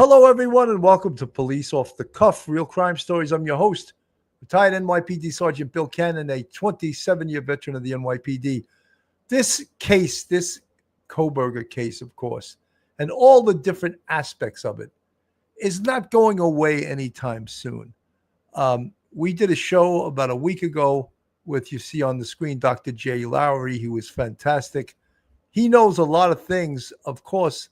Hello, everyone, and welcome to Police Off the Cuff, Real Crime Stories. I'm your host, retired NYPD Sergeant Bill Cannon, a 27-year veteran of the NYPD. This case, this Kohberger case, of course, and all the different aspects of it is not going away anytime soon. We did a show about a week ago with, you see on the screen, Dr. Jay Lawrie. He was fantastic. He knows a lot of things, of course,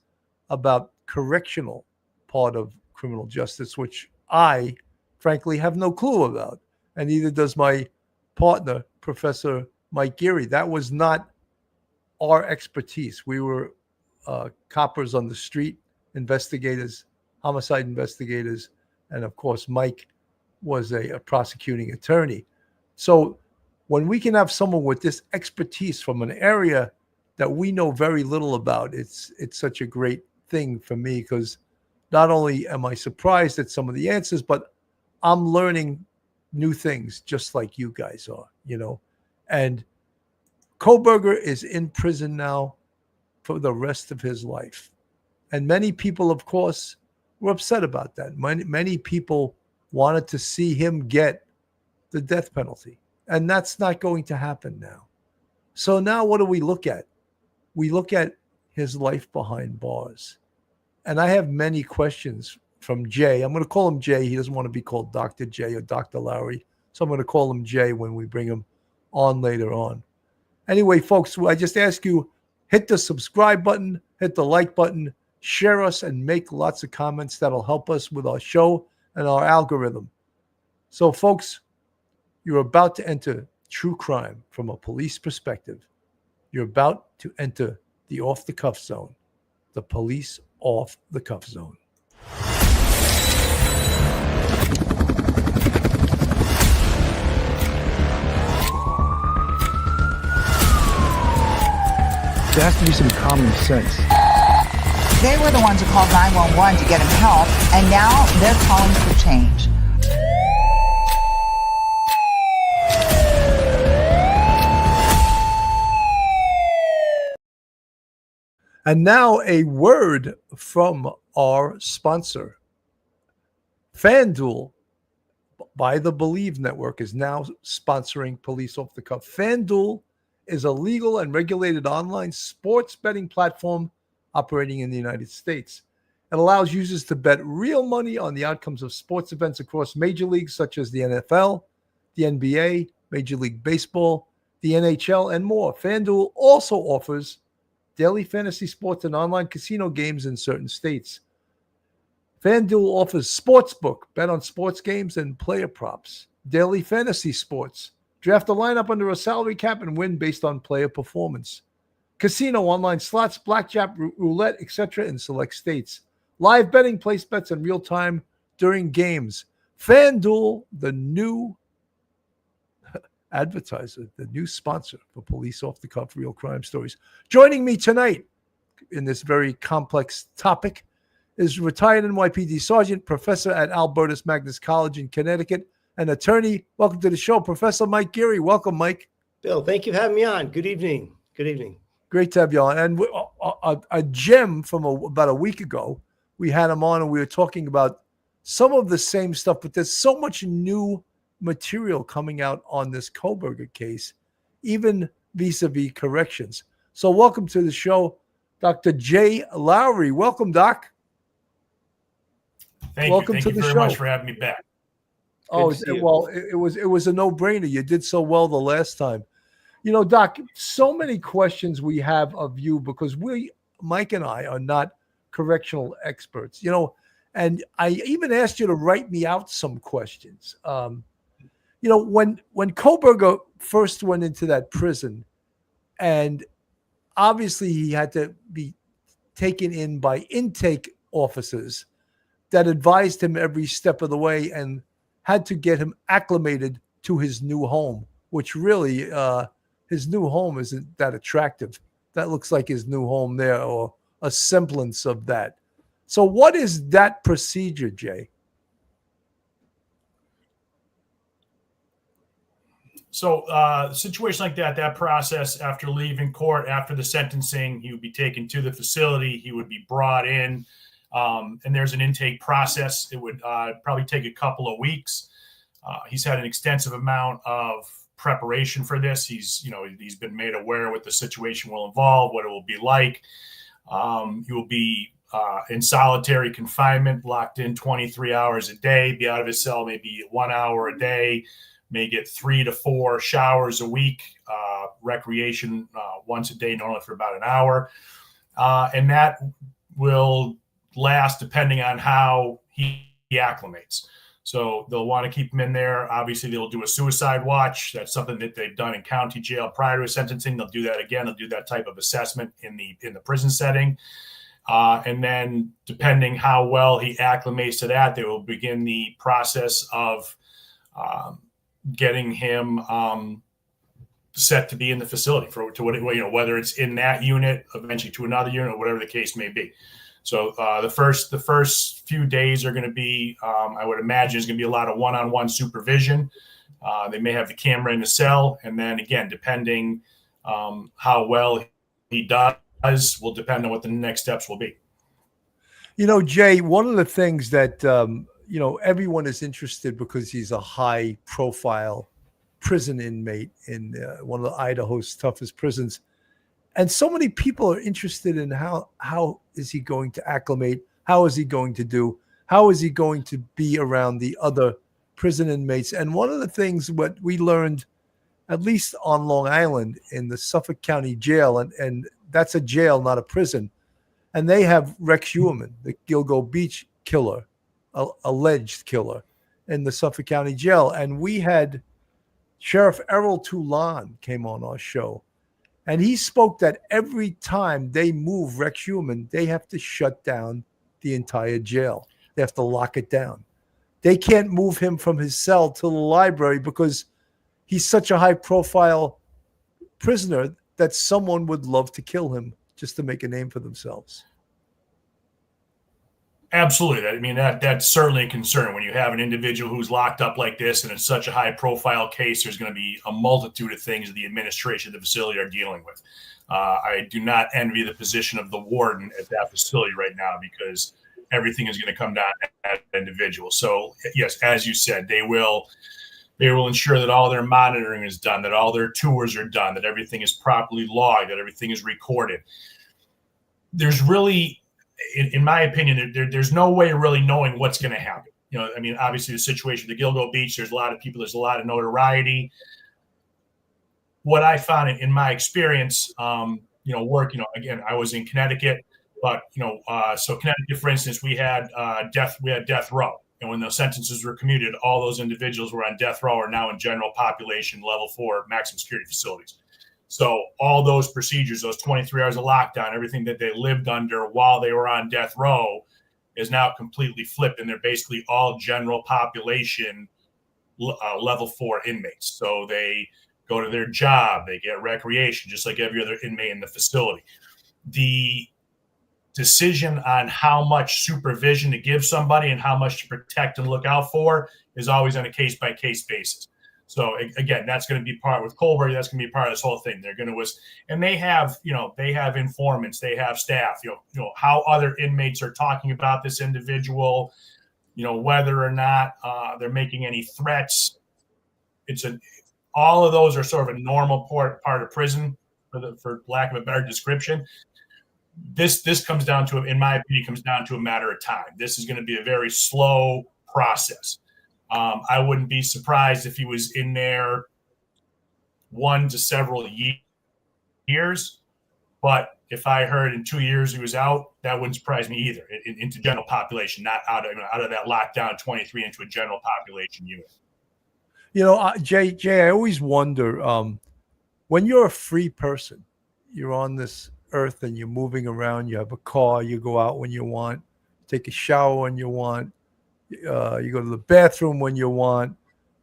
about correctional part of criminal justice, which I, frankly, have no clue about. And neither does my partner, Professor Mike Geary. That was not our expertise. We were coppers on the street, investigators, homicide investigators, and of course, Mike was a prosecuting attorney. So when we can have someone with this expertise from an area that we know very little about, it's such a great thing for me, because not only am I surprised at some of the answers, but I'm learning new things just like you guys are, And Kohberger is in prison now for the rest of his life. And many people, of course, were upset about that. Many people wanted to see him get the death penalty. And that's not going to happen now. So now what do we look at? We look at his life behind bars. And I have many questions from Jay. I'm going to call him Jay. He doesn't want to be called Dr. Jay or Dr. Lawrie. So I'm going to call him Jay when we bring him on later on. Anyway, folks, I just ask you, hit the subscribe button, hit the like button, share us, and make lots of comments. That'll help us with our show and our algorithm. So, folks, you're about to enter true crime from a police perspective. You're about to enter the off-the-cuff zone, the police off-the-cuff zone. There has to be some common sense. They were the ones who called 911 to get him help, and now they're calling for change. And now a word from our sponsor. FanDuel by the Believe Network is now sponsoring Police Off the Cuff. FanDuel is a legal and regulated online sports betting platform operating in the United States. It allows users to bet real money on the outcomes of sports events across major leagues such as the NFL, the NBA, Major League Baseball, the NHL, and more. FanDuel also offers daily fantasy sports and online casino games in certain states. FanDuel offers Sportsbook, bet on sports games and player props, daily fantasy sports, draft a lineup under a salary cap and win based on player performance, casino, online slots, blackjack, roulette, etc. in select states, live betting, place bets in real time during games. FanDuel, the new advertiser, the new sponsor for Police Off the Cuff Real Crime Stories. Joining me tonight in this very complex topic is retired NYPD Sergeant, professor at Albertus Magnus College in Connecticut, and attorney. Welcome to the show, Professor Mike Geary. Welcome, Mike. Bill, thank you for having me on. Good evening. Good evening. Great to have you on. And a gem from about a week ago, we had him on and we were talking about some of the same stuff, but there's so much new material coming out on this Kohberger case, even vis-a-vis corrections. So welcome to the show, Dr. Jay Lawrie. Welcome, Doc. Thank you very much for having me back. Oh, well, it was a no-brainer. You did so well the last time. Doc, so many questions we have of you because Mike and I are not correctional experts, and I even asked you to write me out some questions. When Kohberger first went into that prison, and obviously he had to be taken in by intake officers that advised him every step of the way and had to get him acclimated to his new home, which really his new home isn't that attractive. That looks like his new home there, or a semblance of that. So what is that procedure, Jay? So situation like that process, after leaving court, after the sentencing, he would be taken to the facility. He would be brought in. And there's an intake process. It would probably take a couple of weeks. He's had an extensive amount of preparation for this. He's been made aware what the situation will involve, what it will be like. He will be in solitary confinement, locked in 23 hours a day, be out of his cell maybe 1 hour a day, may get 3 to 4 showers a week, recreation once a day, normally for about an hour. And that will last depending on how he acclimates. So they'll want to keep him in there. Obviously, they'll do a suicide watch. That's something that they've done in county jail prior to his sentencing. They'll do that again. They'll do that type of assessment in the prison setting. And then depending how well he acclimates to that, they will begin the process of getting him set to be in the facility whether it's in that unit, eventually to another unit, or whatever the case may be. So the first few days are going to be, I would imagine, is going to be a lot of one-on-one supervision. They may have the camera in the cell, and then again, depending how well he does, will depend on what the next steps will be. Jay, one of the things that everyone is interested because he's a high-profile prison inmate in one of the Idaho's toughest prisons. And so many people are interested in how is he going to acclimate? How is he going to do? How is he going to be around the other prison inmates? And one of the things what we learned, at least on Long Island in the Suffolk County Jail, and that's a jail, not a prison, and they have Rex Heuermann, the Gilgo Beach killer, alleged killer, in the Suffolk County Jail. And we had Sheriff Errol Toulon came on our show. And he spoke that every time they move Rex Heuermann, they have to shut down the entire jail. They have to lock it down. They can't move him from his cell to the library because he's such a high-profile prisoner that someone would love to kill him just to make a name for themselves. Absolutely. That's certainly a concern. When you have an individual who's locked up like this and it's such a high-profile case, there's going to be a multitude of things the administration of the facility are dealing with. I do not envy the position of the warden at that facility right now, because everything is going to come down to that individual. So, yes, as you said, they will ensure that all their monitoring is done, that all their tours are done, that everything is properly logged, that everything is recorded. There's really, in my opinion, there's no way of really knowing what's going to happen. Obviously the situation with the Gilgo Beach, there's a lot of people, there's a lot of notoriety. What I found in my experience, again, I was in Connecticut, but, so Connecticut, for instance, we had death row. And when those sentences were commuted, all those individuals were on death row are now in general population level 4 maximum security facilities. So all those procedures, those 23 hours of lockdown, everything that they lived under while they were on death row is now completely flipped. And they're basically all general population level 4 inmates. So they go to their job, they get recreation, just like every other inmate in the facility. The decision on how much supervision to give somebody and how much to protect and look out for is always on a case-by-case basis. So again, that's going to be part with Kohberger. That's going to be part of this whole thing. They're going to, and they have informants, they have staff, how other inmates are talking about this individual, whether or not they're making any threats. All of those are sort of a normal part of prison, for lack of a better description. This comes down to, in my opinion, comes down to a matter of time. This is going to be a very slow process. I wouldn't be surprised if he was in there 1 to several years, but if I heard in 2 years he was out, that wouldn't surprise me either. Into general population, not out of that lockdown 23 into a general population unit. Jay, I always wonder, when you're a free person, you're on this earth and you're moving around, you have a car, you go out when you want, take a shower when you want, you go to the bathroom when you want,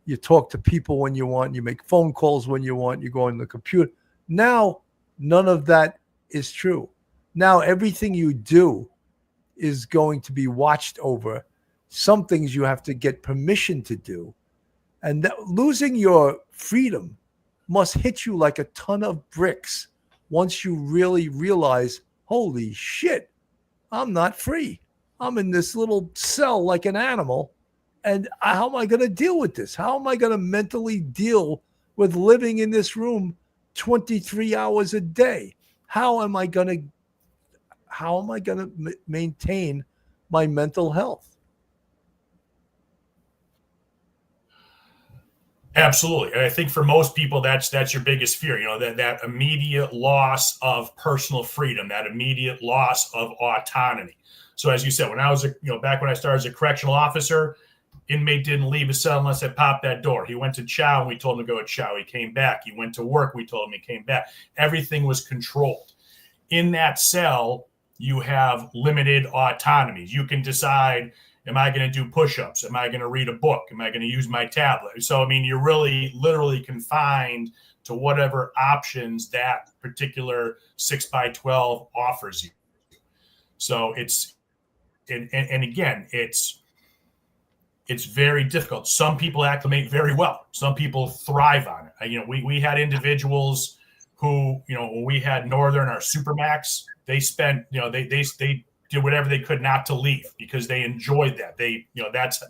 you talk to people when you want, you make phone calls when you want, you go on the computer. Now, none of that is true. Now, everything you do is going to be watched over. Some things you have to get permission to do. And losing your freedom must hit you like a ton of bricks once you really realize, holy shit, I'm not free. I'm in this little cell like an animal. And how am I going to deal with this? How am I going to mentally deal with living in this room 23 hours a day? How am I going to maintain my mental health? Absolutely. And I think for most people, that's your biggest fear, that immediate loss of personal freedom, that immediate loss of autonomy. So as you said, when I was, back when I started as a correctional officer, inmate didn't leave his cell unless I popped that door. He went to chow and we told him to go to chow. He came back. He went to work. We told him he came back. Everything was controlled. In that cell, you have limited autonomy. You can decide, am I going to do push-ups? Am I going to read a book? Am I going to use my tablet? So, I mean, you're really literally confined to whatever options that particular 6x12 offers you. So it's, and again, it's very difficult. Some people acclimate very well. Some people thrive on it. We had individuals who, when we had Northern, our Supermax, they spent, they did whatever they could not to leave because they enjoyed that.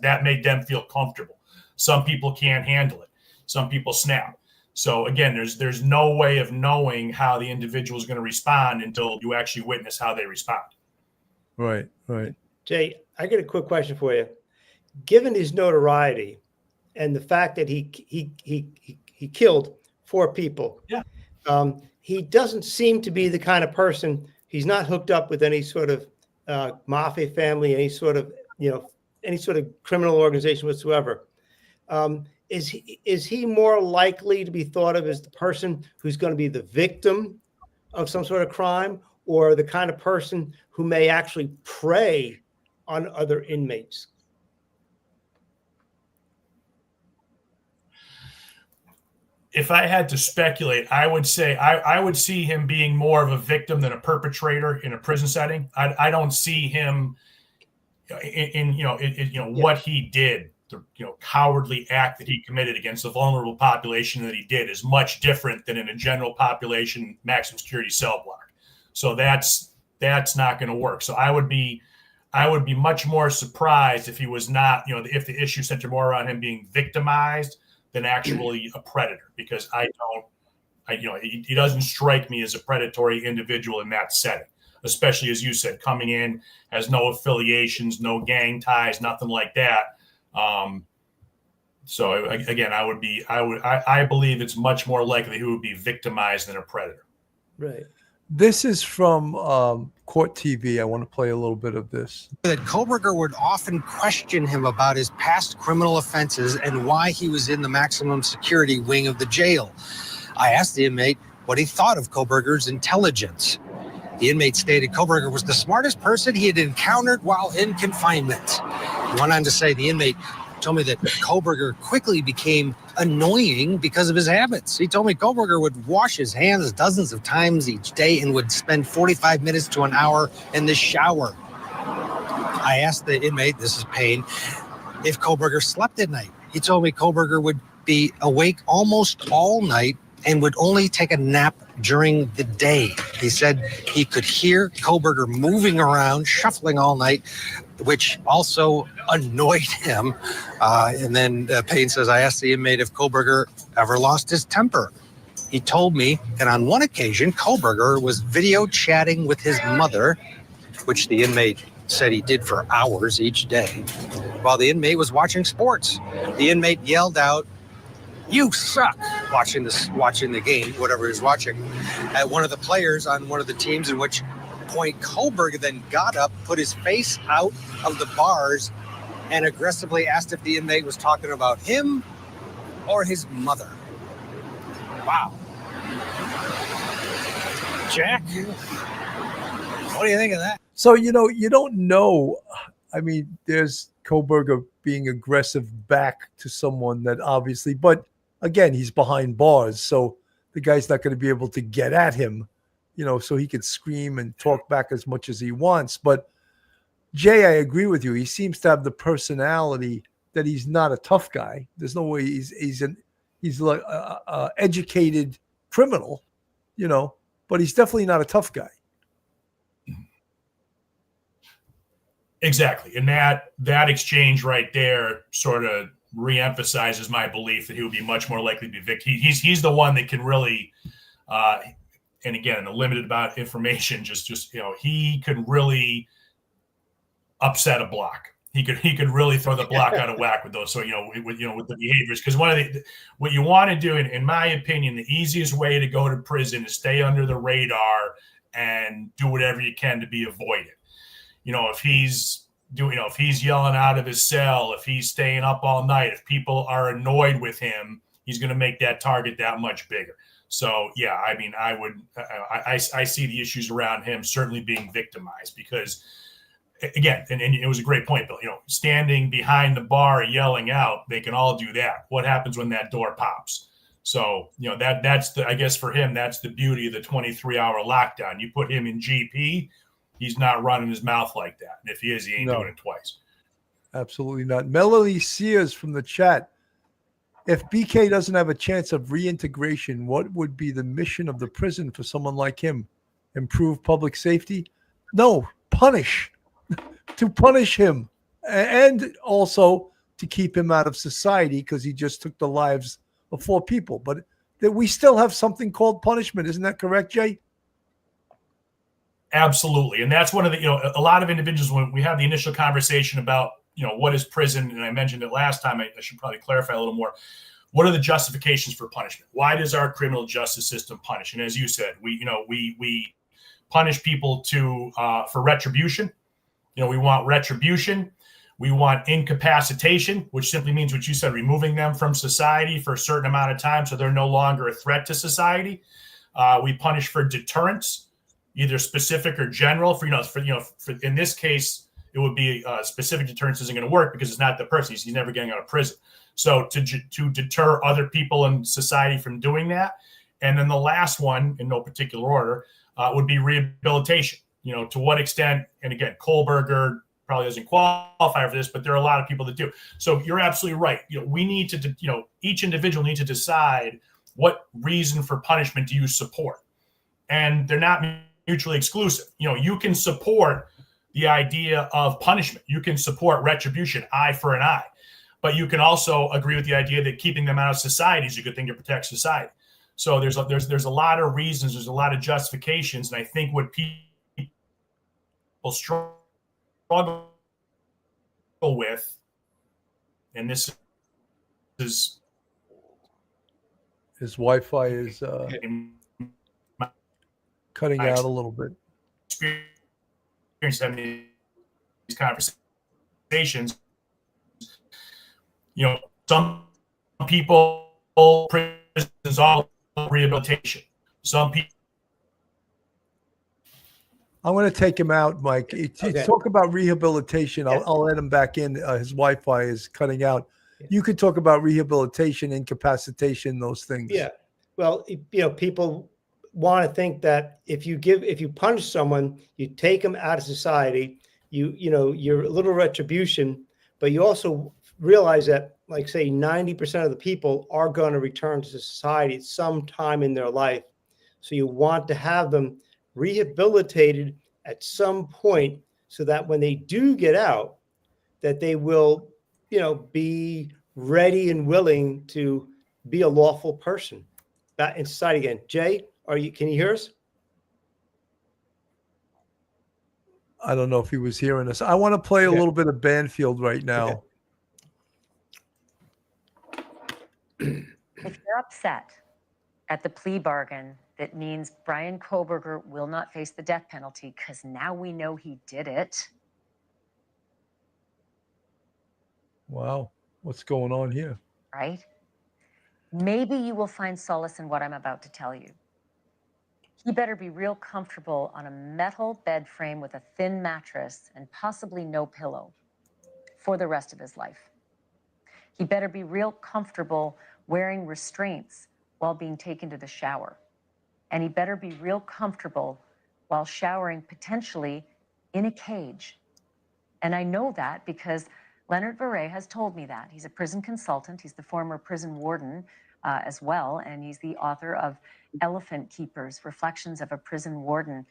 That made them feel comfortable. Some people can't handle it. Some people snap. So again, there's no way of knowing how the individual is going to respond until you actually witness how they respond. Right. Jay, I got a quick question for you. Given his notoriety and the fact that he killed 4 people, he doesn't seem to be the kind of person. He's not hooked up with any sort of mafia family, any sort of criminal organization whatsoever. Is he more likely to be thought of as the person who's going to be the victim of some sort of crime, or the kind of person who may actually prey on other inmates? If I had to speculate, I would say I would see him being more of a victim than a perpetrator in a prison setting. I don't see him in what he did, the cowardly act that he committed against the vulnerable population that he did is much different than in a general population maximum security cell block. So that's not going to work. So I would be much more surprised if he was not, if the issue centered more around him being victimized than actually a predator, because he doesn't strike me as a predatory individual in that setting, especially as you said, coming in, has no affiliations, no gang ties, nothing like that. So again, I believe it's much more likely he would be victimized than a predator. Right. This is from Court TV. I want to play a little bit of this. That Kohberger would often question him about his past criminal offenses and why he was in the maximum security wing of the jail. I asked the inmate what he thought of Kohberger's intelligence. The inmate stated Kohberger was the smartest person he had encountered while in confinement. He went on to say the inmate told me that Kohberger quickly became annoying because of his habits. He told me Kohberger would wash his hands dozens of times each day and would spend 45 minutes to an hour in the shower. I asked the inmate, this is Payne, if Kohberger slept at night. He told me Kohberger would be awake almost all night and would only take a nap during the day. He said he could hear Kohberger moving around, shuffling all night, which also annoyed him. And then Payne says, I asked the inmate if Kohberger ever lost his temper. He told me that on one occasion, Kohberger was video chatting with his mother, which the inmate said he did for hours each day, while the inmate was watching sports. The inmate yelled out, "You suck," watching the game, whatever he was watching, at one of the players on one of the teams, in which point Kohberger then got up, put his face out of the bars, and aggressively asked if the inmate was talking about him or his mother. Wow. Jack, what do you think of that? So, you don't know. I mean, there's Kohberger being aggressive back to someone that obviously, but again, he's behind bars. So the guy's not going to be able to get at him, so he could scream and talk back as much as he wants. But Jay, I agree with you. He seems to have the personality that he's not a tough guy. There's no way he's like a educated criminal, but he's definitely not a tough guy. Exactly. And that exchange right there sort of reemphasizes my belief that he would be much more likely to be victim. He's the one that can really, and again, the limited amount of information, just he could really upset a block. He could really throw the block out of whack with those. So with the behaviors, because what you want to do, in my opinion, the easiest way to go to prison is stay under the radar and do whatever you can to be avoided. If he's yelling out of his cell, if he's staying up all night, if people are annoyed with him, he's going to make that target that much bigger. So, yeah, I mean, I see the issues around him certainly being victimized because, again, and it was a great point, Bill, standing behind the bar yelling out, they can all do that. What happens when that door pops? So, that's I guess for him, that's the beauty of the 23-hour lockdown. You put him in GP, he's not running his mouth like that. And if he is, he ain't doing it twice. Absolutely not. Melanie Sears from the chat. If BK doesn't have a chance of reintegration, what would be the mission of the prison for someone like him? Improve public safety? No, punish. To punish him. And also to keep him out of society because he just took the lives of 4 people. But that we still have something called punishment. Isn't that correct, Jay? Absolutely. And that's one of the, a lot of individuals, when we have the initial conversation about, what is prison? And I mentioned it last time, I should probably clarify a little more. What are the justifications for punishment? Why does our criminal justice system punish? And as you said, we punish people for retribution. We want retribution. We want incapacitation, which simply means what you said, removing them from society for a certain amount of time so they're no longer a threat to society. We punish for deterrence, either specific or general. For in this case, it would be specific deterrence isn't going to work because it's not the person. He's never getting out of prison. So to deter other people in society from doing that. And then the last one, in no particular order, would be rehabilitation. To what extent, and again, Kohberger probably doesn't qualify for this, but there are a lot of people that do. So you're absolutely right. We need to, each individual needs to decide what reason for punishment do you support? And they're not mutually exclusive. You can support the idea of punishment. You can support retribution, eye for an eye. But you can also agree with the idea that keeping them out of society is a good thing to protect society. So there's a lot of reasons, there's a lot of justifications, and I think what people struggle with, and this is his Wi-Fi is cutting out a little bit. Having these conversations, some people, prisons, all rehabilitation. Some people. I'm going to take him out, Mike. Okay. Talk about rehabilitation. I'll let him back in. His Wi-Fi is cutting out. You could talk about rehabilitation, incapacitation, those things. Yeah. Well, people want to think that if you punish someone, you take them out of society, you're a little retribution, but you also realize that, like, say, 90% of the people are going to return to society at some time in their life. So you want to have them rehabilitated at some point so that when they do get out, that they will, be ready and willing to be a lawful person back in society again. Jay, can you hear us? I don't know if he was hearing us. I want to play a little bit of Banfield right now. Okay. If you're upset at the plea bargain, that means Bryan Kohberger will not face the death penalty because now we know he did it. Wow. What's going on here? Right? Maybe you will find solace in what I'm about to tell you. He better be real comfortable on a metal bed frame with a thin mattress and possibly no pillow for the rest of his life. He better be real comfortable wearing restraints while being taken to the shower. And he better be real comfortable while showering potentially in a cage. And I know that because Leonard Verret has told me that. He's a prison consultant. He's the former prison warden as well. And he's the author of Elephant Keepers, Reflections of a Prison Warden.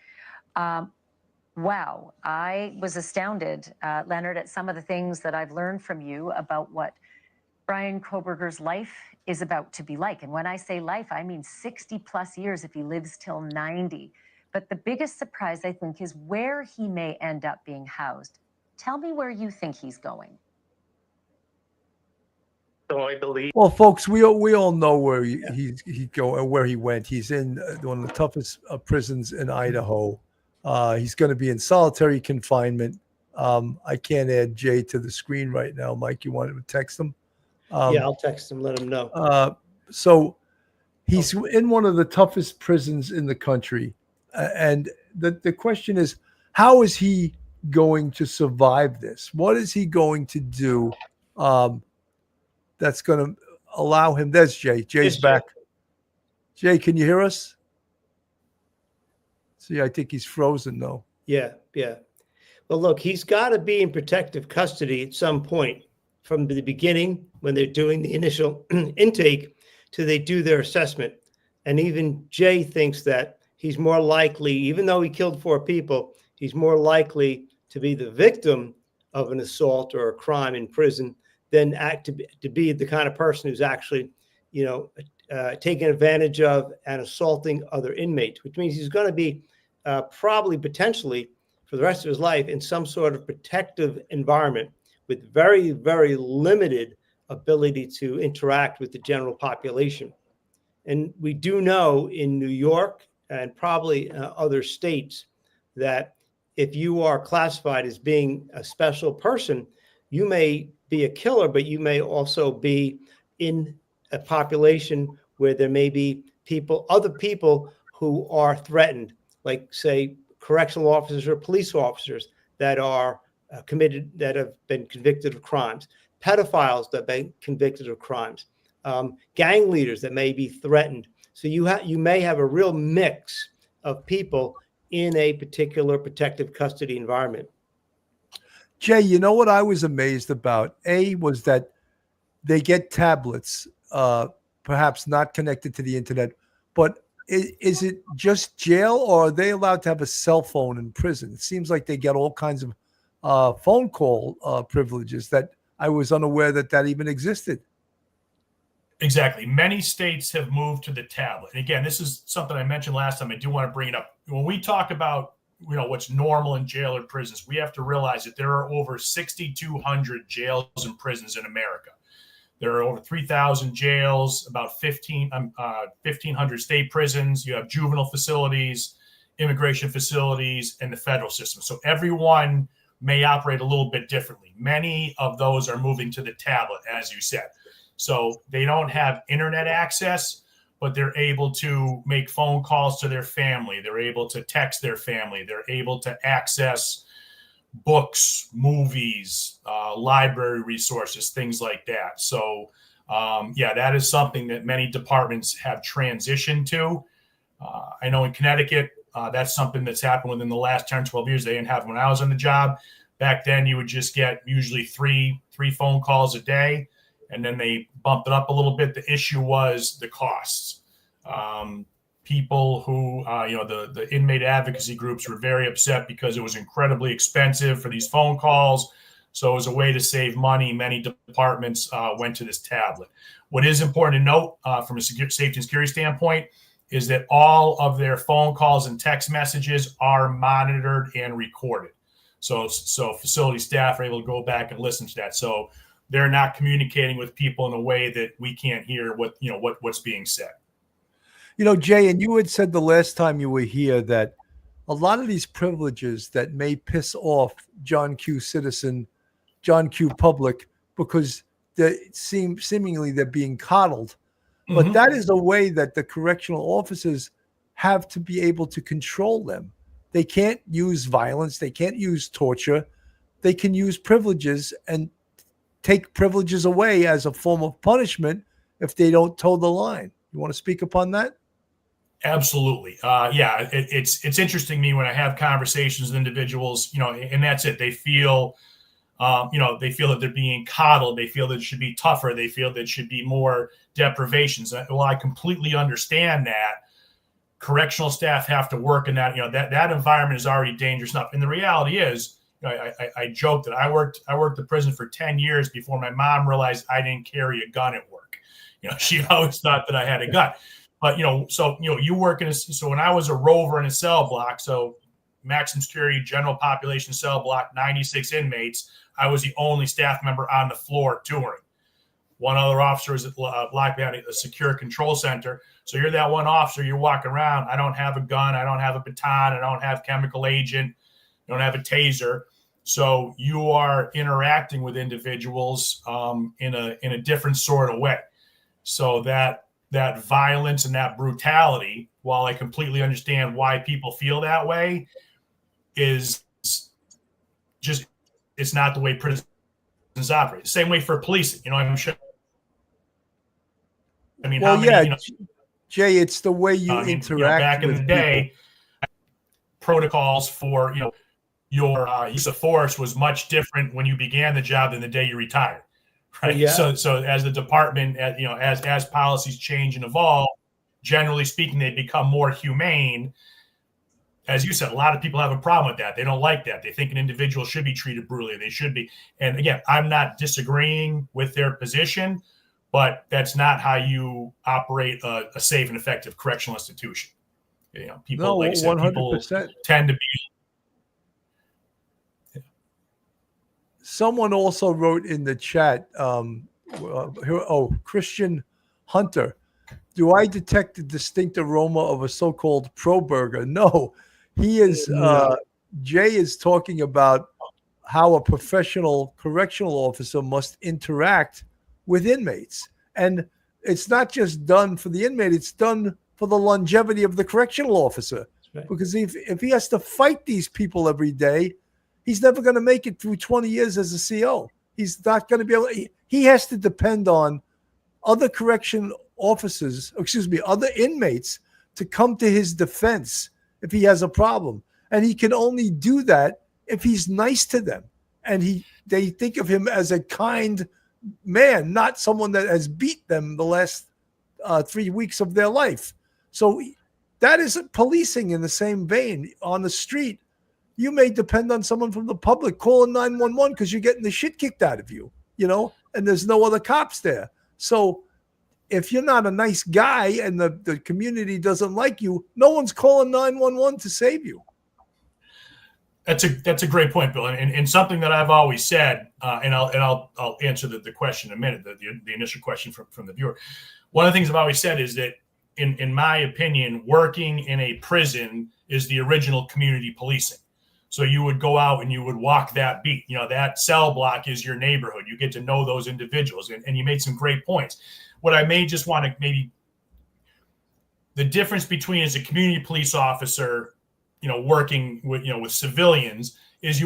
Wow, I was astounded, Leonard, at some of the things that I've learned from you about what Bryan Kohberger's life is about to be like. And when I say life, I mean 60 plus years if he lives till 90. But the biggest surprise, I think, is where he may end up being housed. Tell me where you think he's going. So I believe. Well, folks, we all know where where he went. He's in one of the toughest prisons in Idaho. He's going to be in solitary confinement. I can't add Jay to the screen right now. Mike, you want to text him? Yeah, I'll text him, let him know. So he's in one of the toughest prisons in the country. And the question is, how is he going to survive this? What is he going to do that's going to allow him? There's Jay. Jay's back. Jay, can you hear us? See, I think he's frozen, though. Yeah. Well, look, he's got to be in protective custody at some point from the beginning when they're doing the initial intake till they do their assessment. And even Jay thinks that he's more likely, even though he killed 4 people, he's more likely to be the victim of an assault or a crime in prison than to be the kind of person who's actually, taking advantage of and assaulting other inmates, which means he's going to be probably potentially for the rest of his life in some sort of protective environment with very, very limited ability to interact with the general population. And we do know in New York and probably other states that if you are classified as being a special person, you may be a killer, but you may also be in a population where there may be other people who are threatened, like say correctional officers or police officers that are that have been convicted of crimes, pedophiles that have been convicted of crimes, gang leaders that may be threatened. So you may have a real mix of people in a particular protective custody environment. Jay, you know what I was amazed about? Was that they get tablets, perhaps not connected to the internet, but is it just jail, or are they allowed to have a cell phone in prison? It seems like they get all kinds of phone call privileges that I was unaware that even existed. Exactly. Many states have moved to the tablet. And again, this is something I mentioned last time. I do want to bring it up. When we talk about what's normal in jail or prisons, we have to realize that there are over 6,200 jails and prisons in America. There are over 3,000 jails, about 1,500 state prisons. You have juvenile facilities, immigration facilities, and the federal system. So everyone may operate a little bit differently. Many of those are moving to the tablet, as you said. So they don't have internet access, but they're able to make phone calls to their family. They're able to text their family. They're able to access books, movies, library resources, things like that. So, that is something that many departments have transitioned to. I know in Connecticut, that's something that's happened within the last 10, 12 years. They didn't have when I was on the job. Back then, you would just get usually three phone calls a day. And then they bumped it up a little bit. The issue was the costs. People who, the inmate advocacy groups were very upset because it was incredibly expensive for these phone calls. So as a way to save money, many departments went to this tablet. What is important to note from a safety and security standpoint is that all of their phone calls and text messages are monitored and recorded. So facility staff are able to go back and listen to that. So they're not communicating with people in a way that we can't hear what's being said. Jay, and you had said the last time you were here that a lot of these privileges that may piss off John Q. citizen, John Q. public, because seemingly they're being coddled. Mm-hmm. But that is a way that the correctional officers have to be able to control them. They can't use violence. They can't use torture. They can use privileges and take privileges away as a form of punishment if they don't toe the line. You want to speak upon that? Absolutely. It's interesting to me when I have conversations with individuals, and that's it. They feel, that they're being coddled. They feel that it should be tougher. They feel that it should be more deprivations. Well, I completely understand that. correctional staff have to work in that, that environment is already dangerous enough. And the reality is, I joke that I worked the prison for 10 years before my mom realized I didn't carry a gun at work. She always thought that I had a gun. But, you work so when I was a rover in a cell block, so maximum security, general population cell block, 96 inmates, I was the only staff member on the floor touring. One other officer was locked behind a secure control center. So you're that one officer, you're walking around. I don't have a gun. I don't have a baton. I don't have chemical agent. I don't have a taser. So you are interacting with individuals in a different sort of way. So that violence and that brutality, while I completely understand why people feel that way, is just, it's not the way prisons operate. Same way for policing. I'm sure. I mean, well, Jay, it's the way you interact. Back in the day, protocols for your use of force was much different when you began the job than the day you retired, right? Yeah. So as the department, as policies change and evolve, generally speaking, they become more humane. As you said, a lot of people have a problem with that. They don't like that. They think an individual should be treated brutally. They should be. And again, I'm not disagreeing with their position, but that's not how you operate a safe and effective correctional institution. People, no, like I said, 100%. people tend to be. Someone also wrote in the chat, Christian Hunter, do I detect the distinct aroma of a so-called pro-burger? No, he is. Jay is talking about how a professional correctional officer must interact with inmates. And it's not just done for the inmate, it's done for the longevity of the correctional officer. Right. Because if he has to fight these people every day, he's never going to make it through 20 years as a CO. He's not going to be able to, he has to depend on other other inmates to come to his defense if he has a problem. And he can only do that if he's nice to them. And they think of him as a kind man, not someone that has beat them the last 3 weeks of their life. So that is policing in the same vein. On the street, you may depend on someone from the public calling 911 because you're getting the shit kicked out of you, and there's no other cops there. So if you're not a nice guy and the community doesn't like you, no one's calling 911 to save you. That's a great point, Bill, and something that I've always said, and I'll answer the question in a minute, the initial question from the viewer. One of the things I've always said is that, in my opinion, working in a prison is the original community policing. So you would go out and you would walk that beat. That cell block is your neighborhood. You get to know those individuals, and you made some great points. What I may just want to maybe the difference between as a community police officer, working with civilians is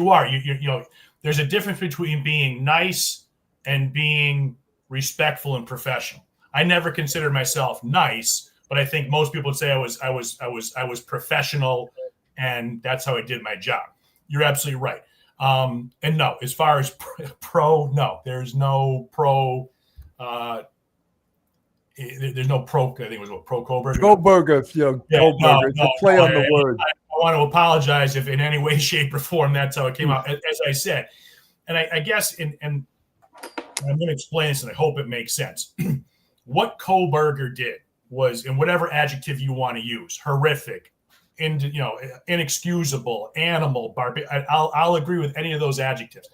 there's a difference between being nice and being respectful and professional. I never considered myself nice, but I think most people would say I was professional, and that's how I did my job. You're absolutely right. And no, as far as no, there's no pro. There's no pro. I think it was pro Kohberger. Kohberger, Kohberger. No, play on the word. I want to apologize if in any way, shape, or form that's how it came out. As I said, and I guess, and I'm going to explain this, and I hope it makes sense. What Kohberger did was, in whatever adjective you want to use, horrific, inexcusable, animal, barbaric. I'll agree with any of those adjectives.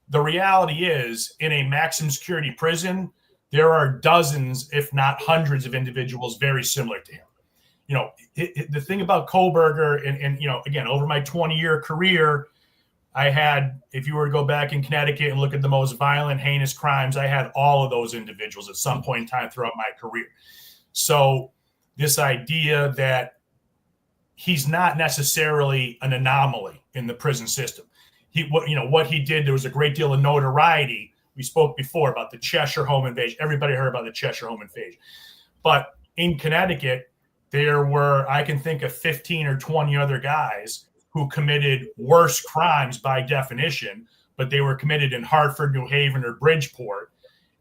The reality is, in a maximum security prison, there are dozens, if not hundreds, of individuals very similar to him. The thing about Kohberger, and again, over my 20-year career, I had, if you were to go back in Connecticut and look at the most violent, heinous crimes, I had all of those individuals at some point in time throughout my career. So this idea that he's not necessarily an anomaly in the prison system. What he did, there was a great deal of notoriety. We spoke before about the Cheshire home invasion. Everybody heard about the Cheshire home invasion. But in Connecticut, there were, I can think of 15 or 20 other guys who committed worse crimes by definition, but they were committed in Hartford, New Haven, or Bridgeport,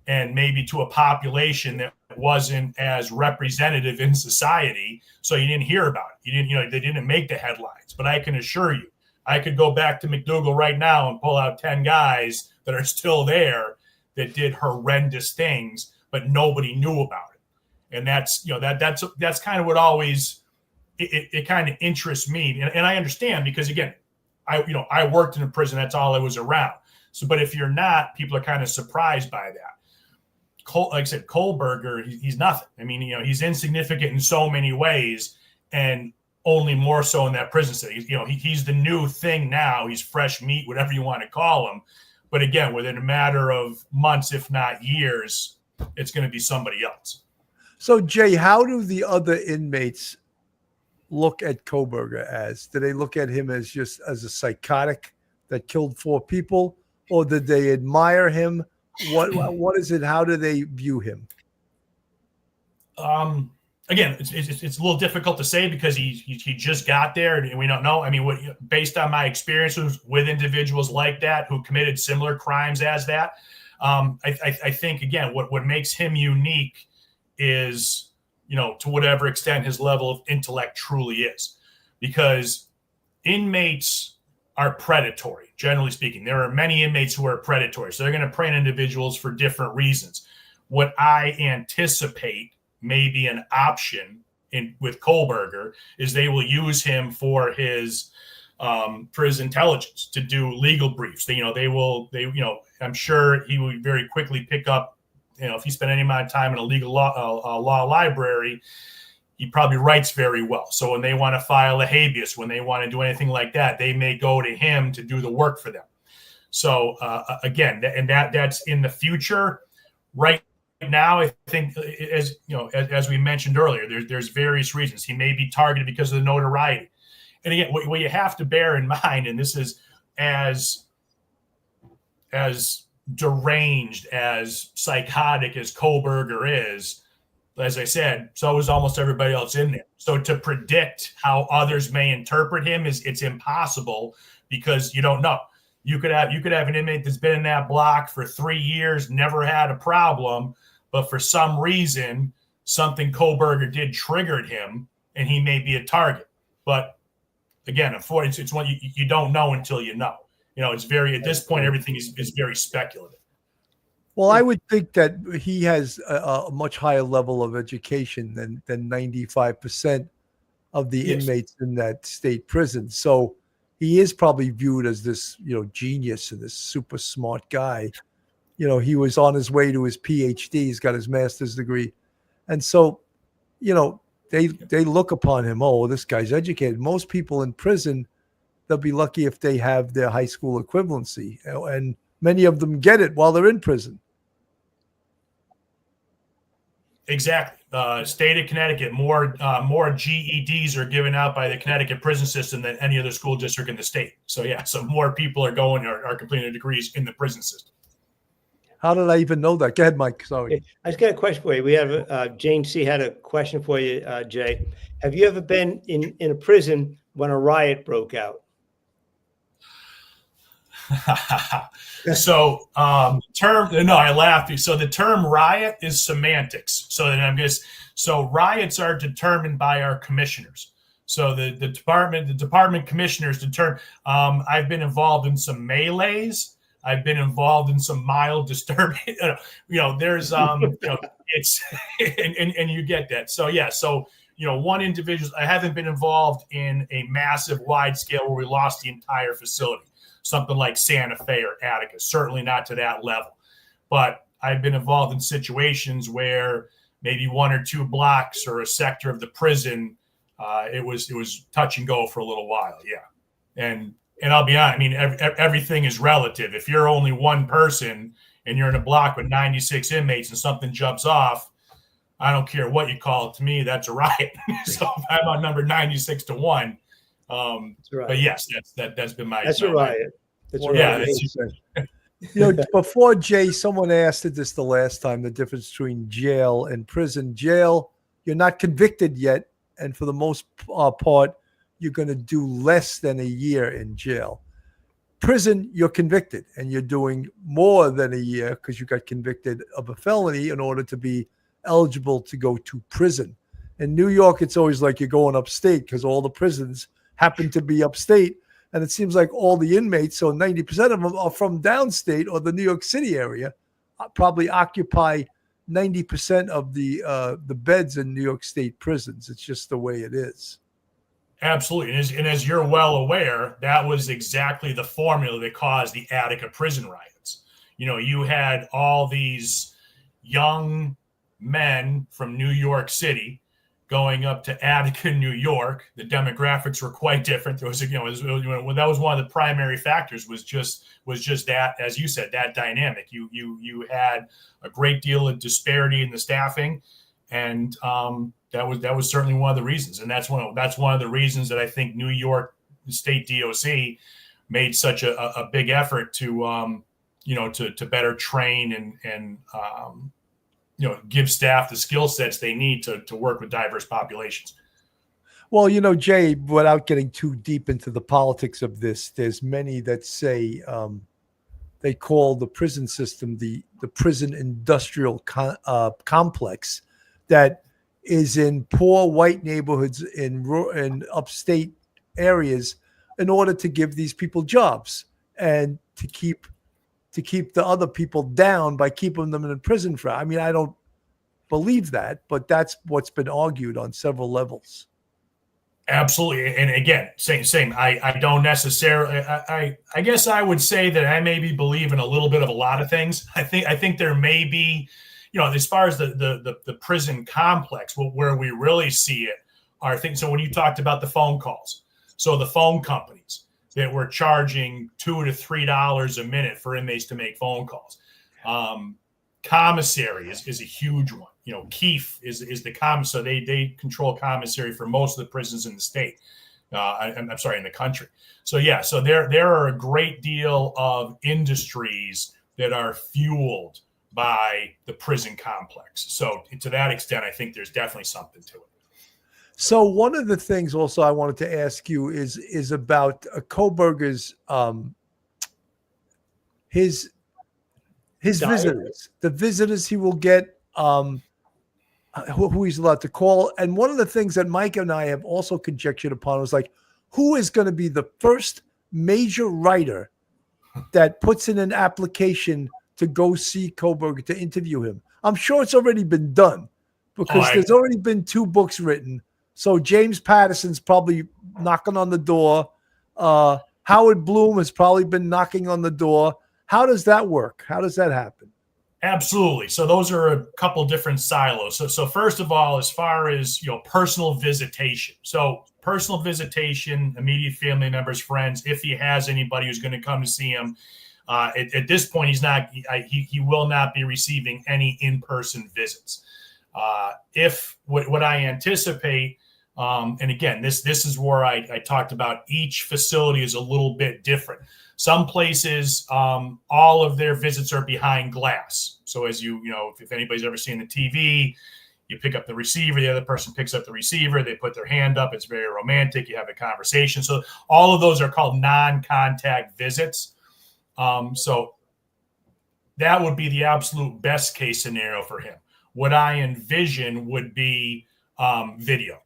and maybe to a population that wasn't as representative in society, so you didn't hear about it. You didn't, they didn't make the headlines. But I can assure you, I could go back to McDougal right now and pull out 10 guys that are still there that did horrendous things, but nobody knew about it. And that's, that's kind of what always it kind of interests me. And I understand, because again, I worked in a prison. That's all I was around. So, but if you're not, people are kind of surprised by that. Like I said, Kohberger, he's nothing. I mean, he's insignificant in so many ways, and only more so in that prison setting. He's the new thing now. He's fresh meat, whatever you want to call him. But again, within a matter of months, if not years, it's going to be somebody else. So, Jay, how do the other inmates look at Kohberger as? Do they look at him as just as a psychotic that killed 4 people, or did they admire him? What is it? How do they view him? Again, it's a little difficult to say, because he just got there and we don't know. I mean, based on my experiences with individuals like that who committed similar crimes as that, I think, again, what makes him unique is, to whatever extent his level of intellect truly is, because inmates are predatory, generally speaking. There are many inmates who are predatory, so they're going to prey on individuals for different reasons. What I anticipate may be an option with Kohberger is they will use him for his intelligence, to do legal briefs. I'm sure he will very quickly pick up, if he spent any amount of time in a legal law library, he probably writes very well. So when they want to file a habeas, when they want to do anything like that, they may go to him to do the work for them. So again, and that's in the future. Right now, I think, as we mentioned earlier, there's various reasons he may be targeted because of the notoriety. And again, what you have to bear in mind, and this is as deranged, as psychotic as Kohberger is, as I said, so is almost everybody else in there. So to predict how others may interpret him it's impossible, because you don't know. You could have an inmate that's been in that block for 3 years, never had a problem, but for some reason, something Kohberger did triggered him, and he may be a target. But again, unfortunately, it's one you don't know until you know. It's at this point, everything is very speculative. Well, I would think that he has a much higher level of education than 95% of the inmates in that state prison. So he is probably viewed as this, genius and this super smart guy. He was on his way to his PhD. He's got his master's degree. And so, they look upon him, oh, this guy's educated. Most people in prison, they'll be lucky if they have their high school equivalency. And many of them get it while they're in prison. Exactly. State of Connecticut, more GEDs are given out by the Connecticut prison system than any other school district in the state. So so more people are completing their degrees in the prison system. How did I even know that? Go ahead, Mike. Sorry. I just got a question for you. We have Jane C. had a question for you, Jay. Have you ever been in a prison when a riot broke out? So I laughed. So the term riot is semantics. So riots are determined by our commissioners. So the department commissioners determine. I've been involved in some melees. I've been involved in some mild disturbing. There's it's and you get that. So one individual. I haven't been involved in a massive, wide scale where we lost the entire facility. Something like Santa Fe or Attica, certainly not to that level. But I've been involved in situations where maybe 1 or 2 blocks or a sector of the prison, it was touch and go for a little while. Yeah. And I'll be honest, I mean, everything is relative. If you're only one person and you're in a block with 96 inmates and something jumps off, I don't care what you call it. To me, that's a riot. So if I'm on number 96 to 1, that's right. But yes, that's been my. That's a riot. That's a riot. Before Jay, someone asked this the last time, the difference between jail and prison. Jail, you're not convicted yet, and for the most part, you're going to do less than a year in jail. Prison, you're convicted, and you're doing more than a year because you got convicted of a felony in order to be eligible to go to prison. In New York, it's always like you're going upstate because all the prisons happen to be upstate. And it seems like all the inmates, so 90% of them are from downstate or the New York City area, probably occupy 90% of the beds in New York State prisons. It's just the way it is. Absolutely. And as you're well aware, that was exactly the formula that caused the Attica prison riots. You had all these young men from New York City going up to Attica, New York. The demographics were quite different. There was, that was one of the primary factors was just that, as you said, that dynamic. You had a great deal of disparity in the staffing, and that was certainly one of the reasons. And that's one of the reasons that I think New York State DOC made such a big effort to to better train and give staff the skill sets they need to work with diverse populations. Well, Jay, without getting too deep into the politics of this, there's many that say they call the prison system the prison industrial complex that is in poor white neighborhoods in upstate areas in order to give these people jobs and to keep the other people down by keeping them in prison for. I mean, I don't believe that, but that's what's been argued on several levels. Absolutely. And again, same. I don't necessarily, I guess I would say that I maybe believe in a little bit of a lot of things. I think there may be, as far as the prison complex, where we really see it are things. So when you talked about the phone calls, so the phone companies that were charging $2 to $3 a minute for inmates to make phone calls. Commissary is a huge one. Keefe is the commissary. So they control commissary for most of the prisons in the state. I'm sorry, in the country. So yeah, so there are a great deal of industries that are fueled by the prison complex. So to that extent, I think there's definitely something to it. So one of the things also I wanted to ask you is about Kohberger's his visitors, the visitors he will get, who he's allowed to call. And one of the things that Mike and I have also conjectured upon was like, who is going to be the first major writer that puts in an application to go see Kohberger to interview him? I'm sure it's already been done because there's already been 2 books written. So James Patterson's probably knocking on the door. Howard Bloom has probably been knocking on the door. How does that work? How does that happen? Absolutely. So those are a couple different silos. So first of all, as far as personal visitation. So personal visitation, immediate family members, friends. If he has anybody who's going to come to see him, at this point, he will not be receiving any in-person visits. If what I anticipate. And again, this is where I talked about each facility is a little bit different. Some places, all of their visits are behind glass. So as if anybody's ever seen the TV, you pick up the receiver, the other person picks up the receiver, they put their hand up. It's very romantic. You have a conversation. So all of those are called non-contact visits. So that would be the absolute best case scenario for him. What I envision would be video.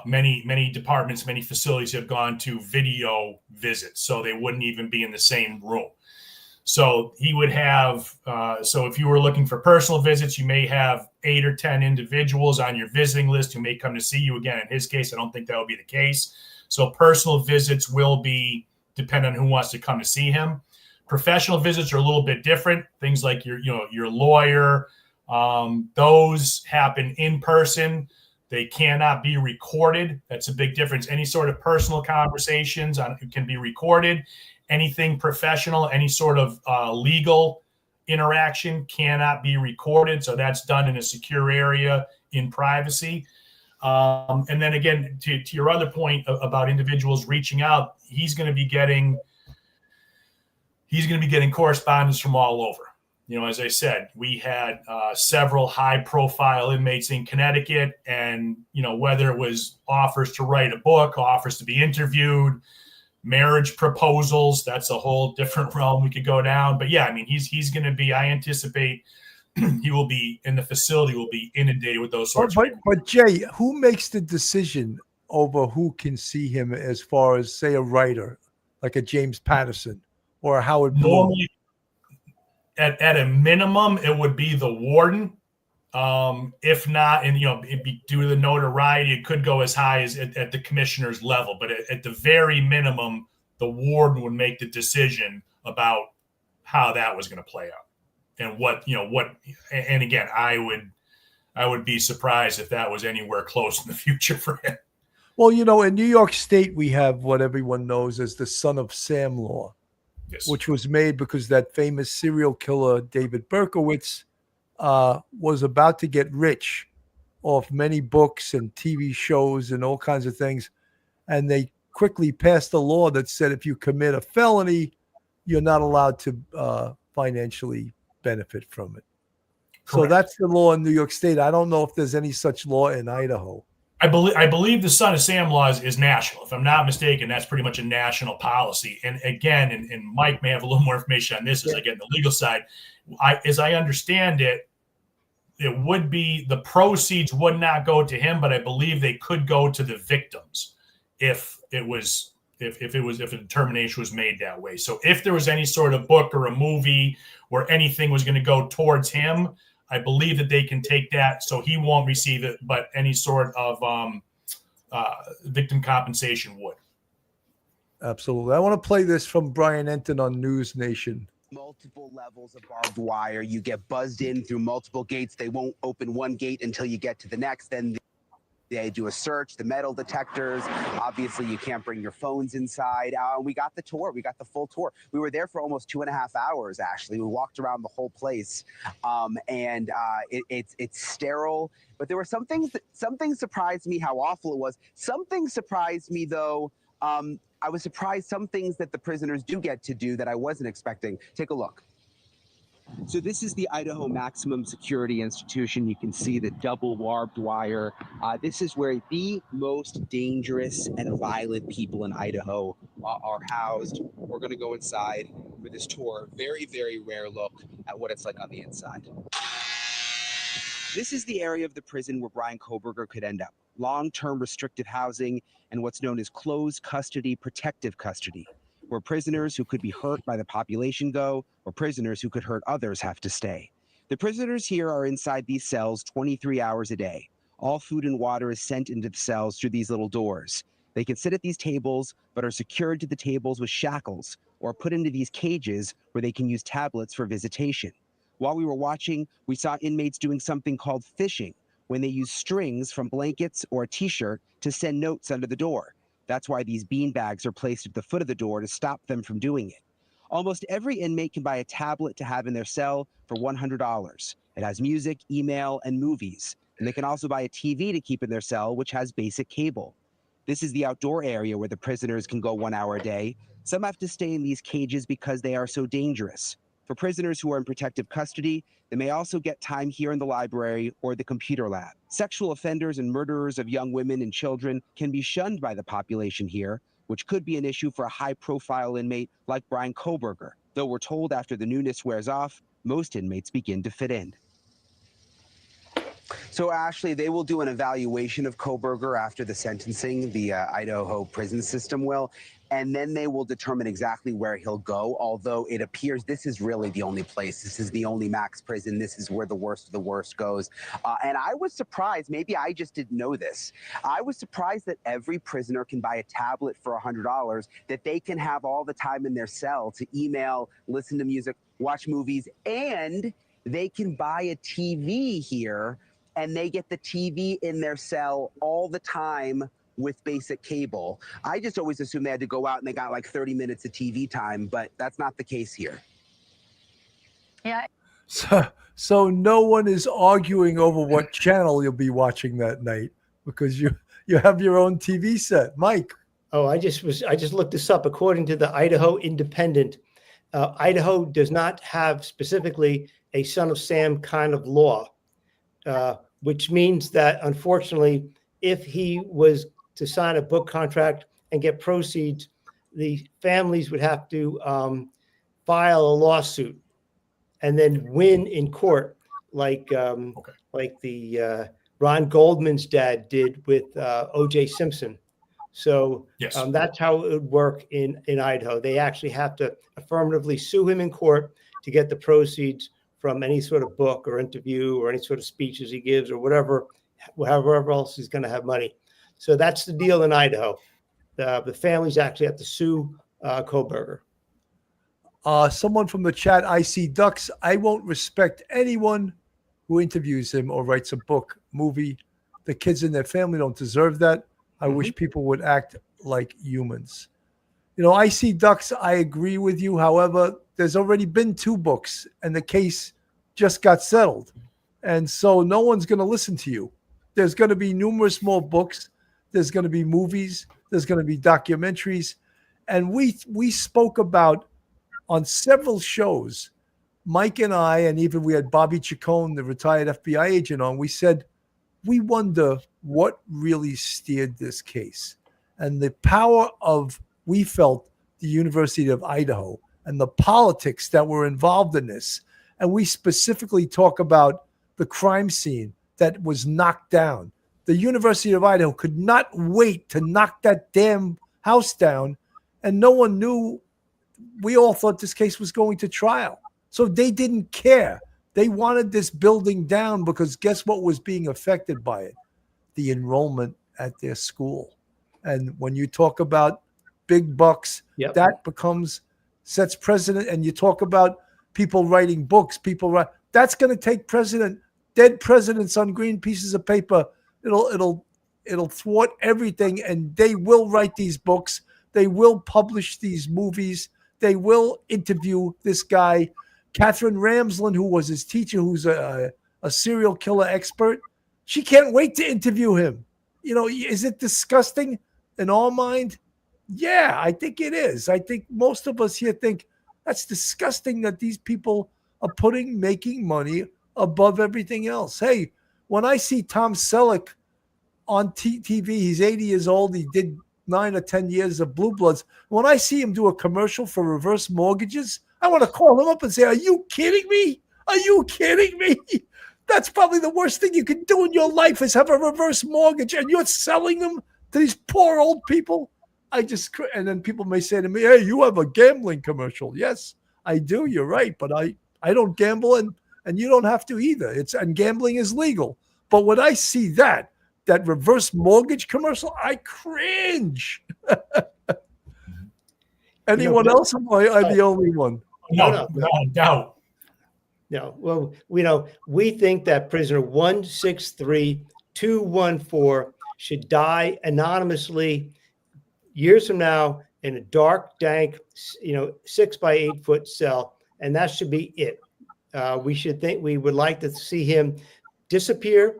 Many departments, many facilities have gone to video visits, so they wouldn't even be in the same room. So he would have, so if you were looking for personal visits, you may have 8 or 10 individuals on your visiting list who may come to see you. Again, in his case, I don't think that would be the case. So personal visits will be dependent on who wants to come to see him. Professional visits are a little bit different. Things like your lawyer, those happen in person. They cannot be recorded. That's a big difference. Any sort of personal conversations can be recorded. Anything professional, any sort of legal interaction cannot be recorded. So that's done in a secure area in privacy. And then again, to your other point about individuals reaching out, he's going to be getting correspondence from all over. As I said, we had several high-profile inmates in Connecticut, and whether it was offers to write a book, offers to be interviewed, marriage proposals, that's a whole different realm we could go down. But yeah, I mean, he's going to be. I anticipate he will be in the facility, will be inundated with those sorts of people. But Jay, who makes the decision over who can see him as far as, say, a writer like a James Patterson or a Howard Bloom? Normally, at a minimum, it would be the warden. If not, and it'd be due to the notoriety, it could go as high as at the commissioner's level. But at the very minimum, the warden would make the decision about how that was going to play out, and what. And again, I would be surprised if that was anywhere close in the future for him. Well, in New York State, we have what everyone knows as the Son of Sam law, Yes. which was made because that famous serial killer, David Berkowitz, was about to get rich off many books and TV shows and all kinds of things. And they quickly passed a law that said if you commit a felony, you're not allowed to financially benefit from it. Correct. So that's the law in New York State. I don't know if there's any such law in Idaho. I believe the Son of Sam law is national. If I'm not mistaken, that's pretty much a national policy. And again, and Mike may have a little more information on this as I get in the legal side. As I understand it, it would be the proceeds would not go to him, but I believe they could go to the victims if a determination was made that way. So if there was any sort of book or a movie where anything was going to go towards him, I believe that they can take that, so he won't receive it, but any sort of victim compensation would. Absolutely. I want to play this from Brian Enton on News Nation. Multiple levels of barbed wire. You get buzzed in through multiple gates. They won't open one gate until you get to the next. Then they do a search, the metal detectors. Obviously, you can't bring your phones inside. We got the tour. We got the full tour. We were there for almost 2.5 hours, actually. We walked around the whole place. It's sterile. But there were some things surprised me how awful it was. Something surprised me, though. I was surprised some things that the prisoners do get to do that I wasn't expecting. Take a look. So this is the Idaho Maximum Security Institution. You can see the double barbed wire. This is where the most dangerous and violent people in Idaho are housed. We're going to go inside for this tour. Very, very rare look at what it's like on the inside. This is the area of the prison where Bryan Kohberger could end up. Long-term restrictive housing and what's known as closed custody, protective custody, where prisoners who could be hurt by the population go, or prisoners who could hurt others have to stay. The prisoners here are inside these cells 23 hours a day. All food and water is sent into the cells through these little doors. They can sit at these tables, but are secured to the tables with shackles, or put into these cages where they can use tablets for visitation. While we were watching, we saw inmates doing something called fishing, when they use strings from blankets or a t-shirt to send notes under the door. That's why these bean bags are placed at the foot of the door to stop them from doing it. Almost every inmate can buy a tablet to have in their cell for $100. It has music, email, and movies. And they can also buy a TV to keep in their cell, which has basic cable. This is the outdoor area where the prisoners can go 1 hour a day. Some have to stay in these cages because they are so dangerous. For prisoners who are in protective custody, they may also get time here in the library or the computer lab. Sexual offenders and murderers of young women and children can be shunned by the population here, which could be an issue for a high-profile inmate like Bryan Kohberger. Though we're told after the newness wears off, most inmates begin to fit in. So, Ashley, they will do an evaluation of Kohberger after the sentencing, the Idaho prison system will, and then they will determine exactly where he'll go, although it appears this is really the only place. This is the only max prison. This is where the worst of the worst goes. And I was surprised, maybe I just didn't know this, I was surprised that every prisoner can buy a tablet for $100, that they can have all the time in their cell to email, listen to music, watch movies, and they can buy a TV here, and they get the TV in their cell all the time with basic cable. I just always assumed they had to go out and they got like 30 minutes of TV time, but that's not the case here. Yeah. So no one is arguing over what channel you'll be watching that night because you have your own TV set. Mike. Oh, I just looked this up. According to the Idaho Independent, Idaho does not have specifically a Son of Sam kind of law, which means that unfortunately, if he was to sign a book contract and get proceeds, the families would have to file a lawsuit and then win in court like the Ron Goldman's dad did with O.J. Simpson. So Yes. That's how it would work in Idaho. They actually have to affirmatively sue him in court to get the proceeds from any sort of book or interview or any sort of speeches he gives or whatever, however else he's going to have money. So that's the deal in Idaho. The families actually have to sue Kohberger. Someone from the chat, I see ducks. I won't respect anyone who interviews him or writes a book, movie. The kids in their family don't deserve that. I wish people would act like humans. You know, I see ducks. I agree with you. However, there's already been 2 books and the case just got settled. And so no one's going to listen to you. There's going to be numerous more books. There's going to be movies. There's going to be documentaries. And we spoke about on several shows, Mike and I, and even we had Bobby Chacon, the retired FBI agent, on. We said, we wonder what really steered this case. And the power of, we felt, the University of Idaho and the politics that were involved in this. And we specifically talk about the crime scene that was knocked down. The University of Idaho could not wait to knock that damn house down, and no one knew. We all thought this case was going to trial. So they didn't care. They wanted this building down because guess what was being affected by it? The enrollment at their school. And when you talk about big bucks, that sets precedent. And you talk about people writing books, that's going to take dead presidents on green pieces of paper. It'll thwart everything, and they will write these books. They will publish these movies. They will interview this guy, Catherine Ramsland, who was his teacher, who's a serial killer expert. She can't wait to interview him. You know, is it disgusting in our mind? Yeah, I think it is. I think most of us here think that's disgusting that these people are making money above everything else. Hey, when I see Tom Selleck on TV, he's 80 years old. He did 9 or 10 years of Blue Bloods. When I see him do a commercial for reverse mortgages, I want to call him up and say, are you kidding me? Are you kidding me? That's probably the worst thing you can do in your life is have a reverse mortgage, and you're selling them to these poor old people. And then people may say to me, hey, you have a gambling commercial. Yes, I do. You're right. But I don't gamble, and you don't have to either. And gambling is legal. But when I see that reverse mortgage commercial, I cringe. Anyone else? Am I the only one? No doubt. No. Well, we think that prisoner 163214 should die anonymously years from now in a dark, dank, 6 by 8 foot cell, and that should be it. We would like to see him disappear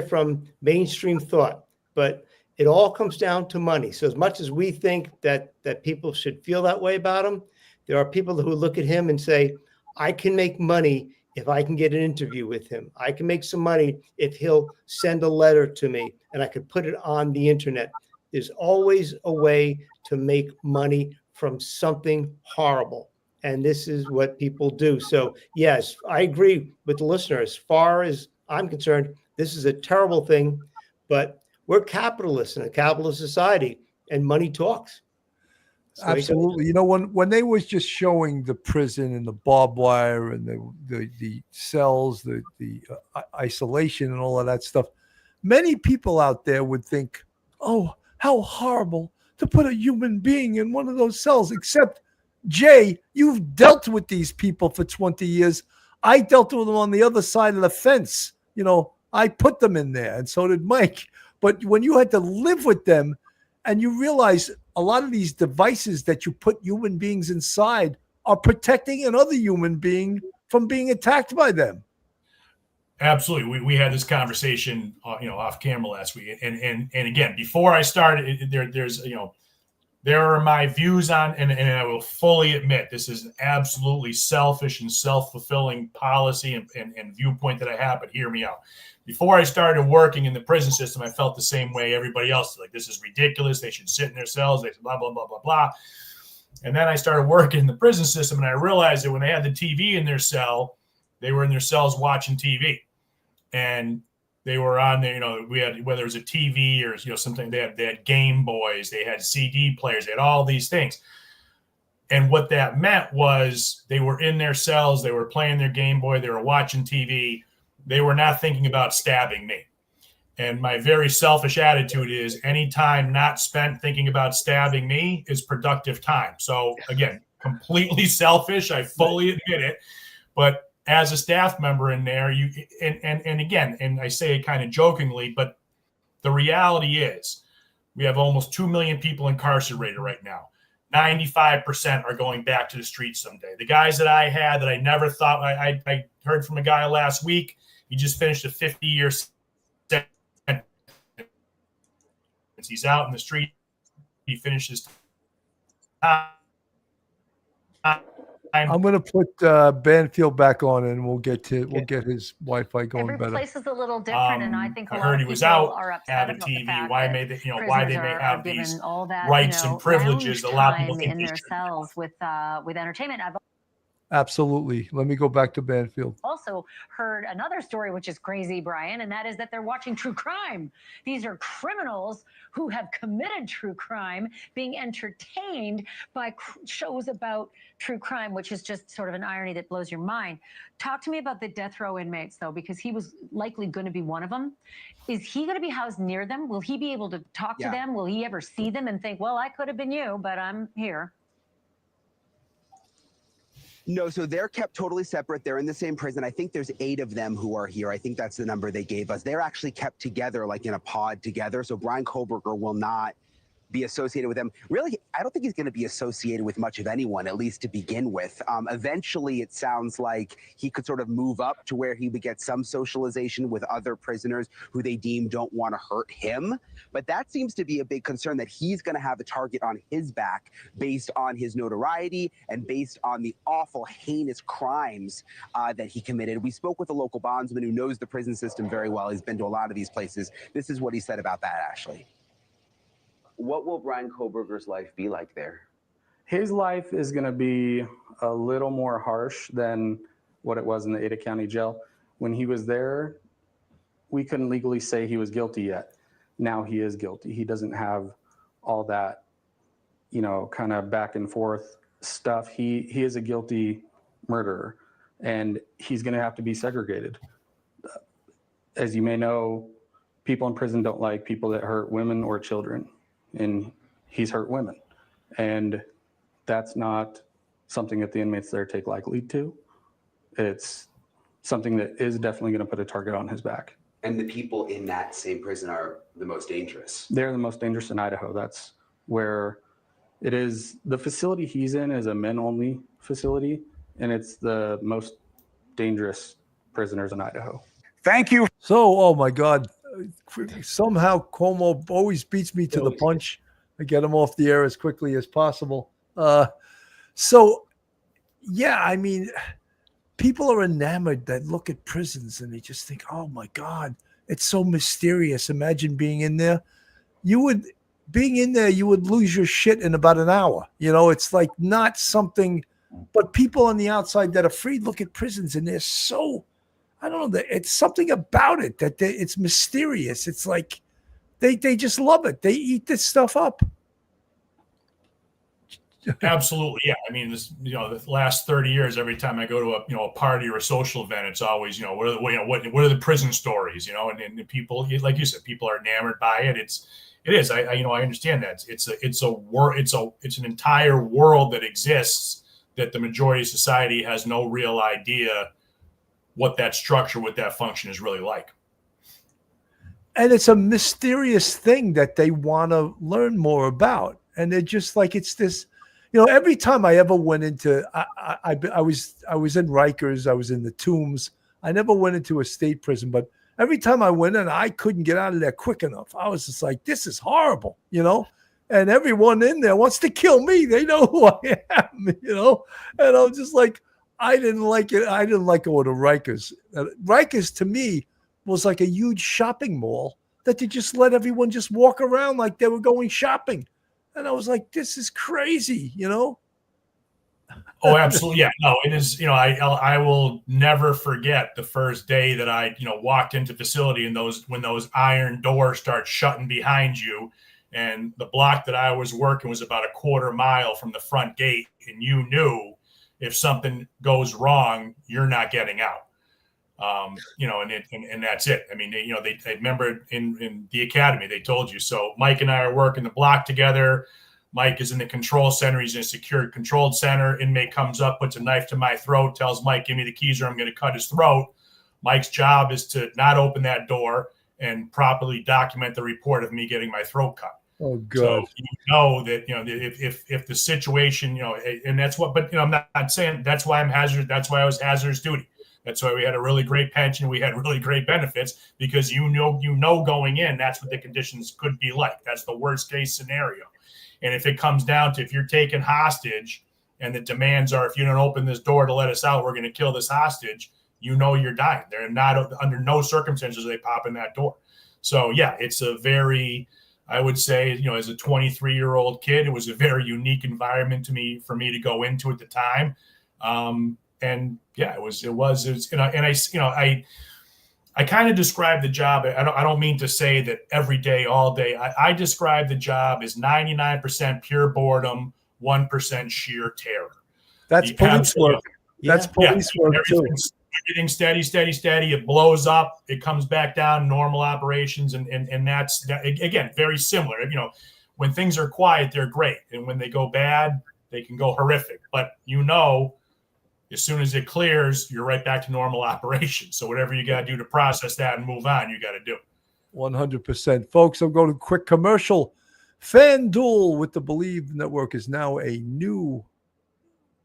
from mainstream thought, but it all comes down to money. So as much as we think that people should feel that way about him, there are people who look at him and say, I can make money if I can get an interview with him. I can make some money if he'll send a letter to me and I could put it on the internet. There's always a way to make money from something horrible. And this is what people do. So yes, I agree with the listener. As far as I'm concerned, this is a terrible thing, but we're capitalists in a capitalist society, and money talks. Absolutely. You know, when they was just showing the prison and the barbed wire and the cells, the isolation and all of that stuff, many people out there would think, oh, how horrible to put a human being in one of those cells. Except, Jay, you've dealt with these people for 20 years. I dealt with them on the other side of the fence. You know, I put them in there, and so did Mike. But when you had to live with them, and you realize a lot of these devices that you put human beings inside are protecting another human being from being attacked by them. Absolutely. We had this conversation, off camera last week. And again, before I started, there are my views on, and I will fully admit, this is an absolutely selfish and self-fulfilling policy and viewpoint that I have, but hear me out. Before I started working in the prison system, I felt the same way everybody else. Like, this is ridiculous. They should sit in their cells. They blah, blah, blah, blah, blah. And then I started working in the prison system, and I realized that when they had the TV in their cell, they were in their cells watching TV, and they were on there. You know, we had, whether it was a TV or, you know, something, they had Game Boys, they had CD players, they had all these things. And what that meant was they were in their cells, they were playing their Game Boy, they were watching TV, they were not thinking about stabbing me. And my very selfish attitude is any time not spent thinking about stabbing me is productive time. So again, completely selfish. I fully admit it. But as a staff member in there, you and again, and I say it kind of jokingly, but the reality is we have almost 2 million people incarcerated right now. 95% are going back to the streets someday. The guys that I had that I never thought, I heard from a guy last week, he just finished a 50-year sentence. He's out in the street. He finishes time. I'm going to put Banfield back on, and we'll get his Wi-Fi going Every better. place is a little different, and I think a I lot heard of he was people out are upset at a about the TV. fact Why that may they, why they may prisoners have are given these all that, rights and privileges. A lot of people time think in they their should. cells with entertainment. I've Absolutely. Let me go back to Banfield. also heard another story which is crazy, Brian, and that is that they're watching true crime. These are criminals who have committed true crime being entertained by shows about true crime, which is just sort of an irony that blows your mind. Talk to me about the death row inmates, though, because he was likely going to be one of them. Is he going to be housed near them? Will he be able to talk to them? Will he ever see them and think, well, I could have been you, but I'm here? No, so they're kept totally separate. They're in the same prison. I think there's 8 of them who are here. I think that's the number they gave us. They're actually kept together, like in a pod together. So Bryan Kohberger will not be associated with them. Really, I don't think he's going to be associated with much of anyone, at least to begin with. Eventually, it sounds like he could sort of move up to where he would get some socialization with other prisoners who they deem don't want to hurt him. But that seems to be a big concern, that he's going to have a target on his back based on his notoriety and based on the awful, heinous crimes that he committed. We spoke with a local bondsman who knows the prison system very well. He's been to a lot of these places. This is what he said about that, Ashley. What will Bryan Kohberger's life be like there? His life is going to be a little more harsh than what it was in the Ada County Jail. When he was there, we couldn't legally say he was guilty yet. Now he is guilty. He doesn't have all that, you know, kind of back and forth stuff. He is a guilty murderer, and he's going to have to be segregated. As you may know, people in prison don't like people that hurt women or children. And he's hurt women. And that's not something that the inmates there take lightly to. It's something that is definitely going to put a target on his back. And the people in that same prison are the most dangerous. They're the most dangerous in Idaho. That's where it is. The facility he's in is a men-only facility, and it's the most dangerous prisoners in Idaho. Thank you. So, oh my God. Somehow Cuomo always beats me to the punch. I get him off the air as quickly as possible. So, yeah, I mean, people are enamored that look at prisons and they just think, oh my God, it's so mysterious. Imagine being in there. You would lose your shit in about an hour. You know, it's like not something, but people on the outside that are free look at prisons and they're so, I don't know, it's something about it that it's mysterious. It's like they just love it. They eat this stuff up. Absolutely, yeah. I mean, this, you know, the last 30 years, every time I go to a party or a social event, it's always, you know, what are the prison stories, you know, and people, like you said, people are enamored by it. It is. I understand that it's an entire world that exists that the majority of society has no real idea what that structure, what that function is really like. And it's a mysterious thing that they want to learn more about. And they're just like, it's this, you know, every time I ever went into, I was in Rikers, I was in the Tombs. I never went into a state prison, but every time I went in, I couldn't get out of there quick enough. I was just like, this is horrible, you know? And everyone in there wants to kill me. They know who I am, you know? And I'm just like, I didn't like it. I didn't like going to Rikers. Rikers to me was like a huge shopping mall that they just let everyone just walk around like they were going shopping. And I was like, this is crazy, you know? Oh, absolutely. Yeah, no, it is. I will never forget the first day that I, walked into facility and when those iron doors start shutting behind you, and the block that I was working was about a quarter mile from the front gate, and you knew if something goes wrong, you're not getting out. And that's it. I mean, they remember in the academy, they told you. So Mike and I are working the block together. Mike is in the control center. He's in a secured controlled center. Inmate comes up, puts a knife to my throat, tells Mike, give me the keys or I'm going to cut his throat. Mike's job is to not open that door and properly document the report of me getting my throat cut. Oh, God. So that, if the situation, and that's what, but, I'm not saying that's why I'm hazardous. That's why I was hazardous duty. That's why we had a really great pension. We had really great benefits because going in, that's what the conditions could be like. That's the worst case scenario. And if it comes down to if you're taken hostage and the demands are, if you don't open this door to let us out, we're going to kill this hostage, you're dying. They're not, under no circumstances, they pop in that door. So, yeah, it's a very, I would say, as a 23-year-old kid, it was a very unique environment for me to go into at the time. And yeah, it was, I kind of describe the job. I don't mean to say that every day, all day. I describe the job as 99% pure boredom, 1% sheer terror. That's police work. That's police work too. Everything's steady. It blows up. It comes back down, normal operations. And that's, again, very similar. When things are quiet, they're great. And when they go bad, they can go horrific. But as soon as it clears, you're right back to normal operations. So whatever you got to do to process that and move on, you got to do. 100%. Folks, I'm going to quick commercial. FanDuel with the Believe Network is now a new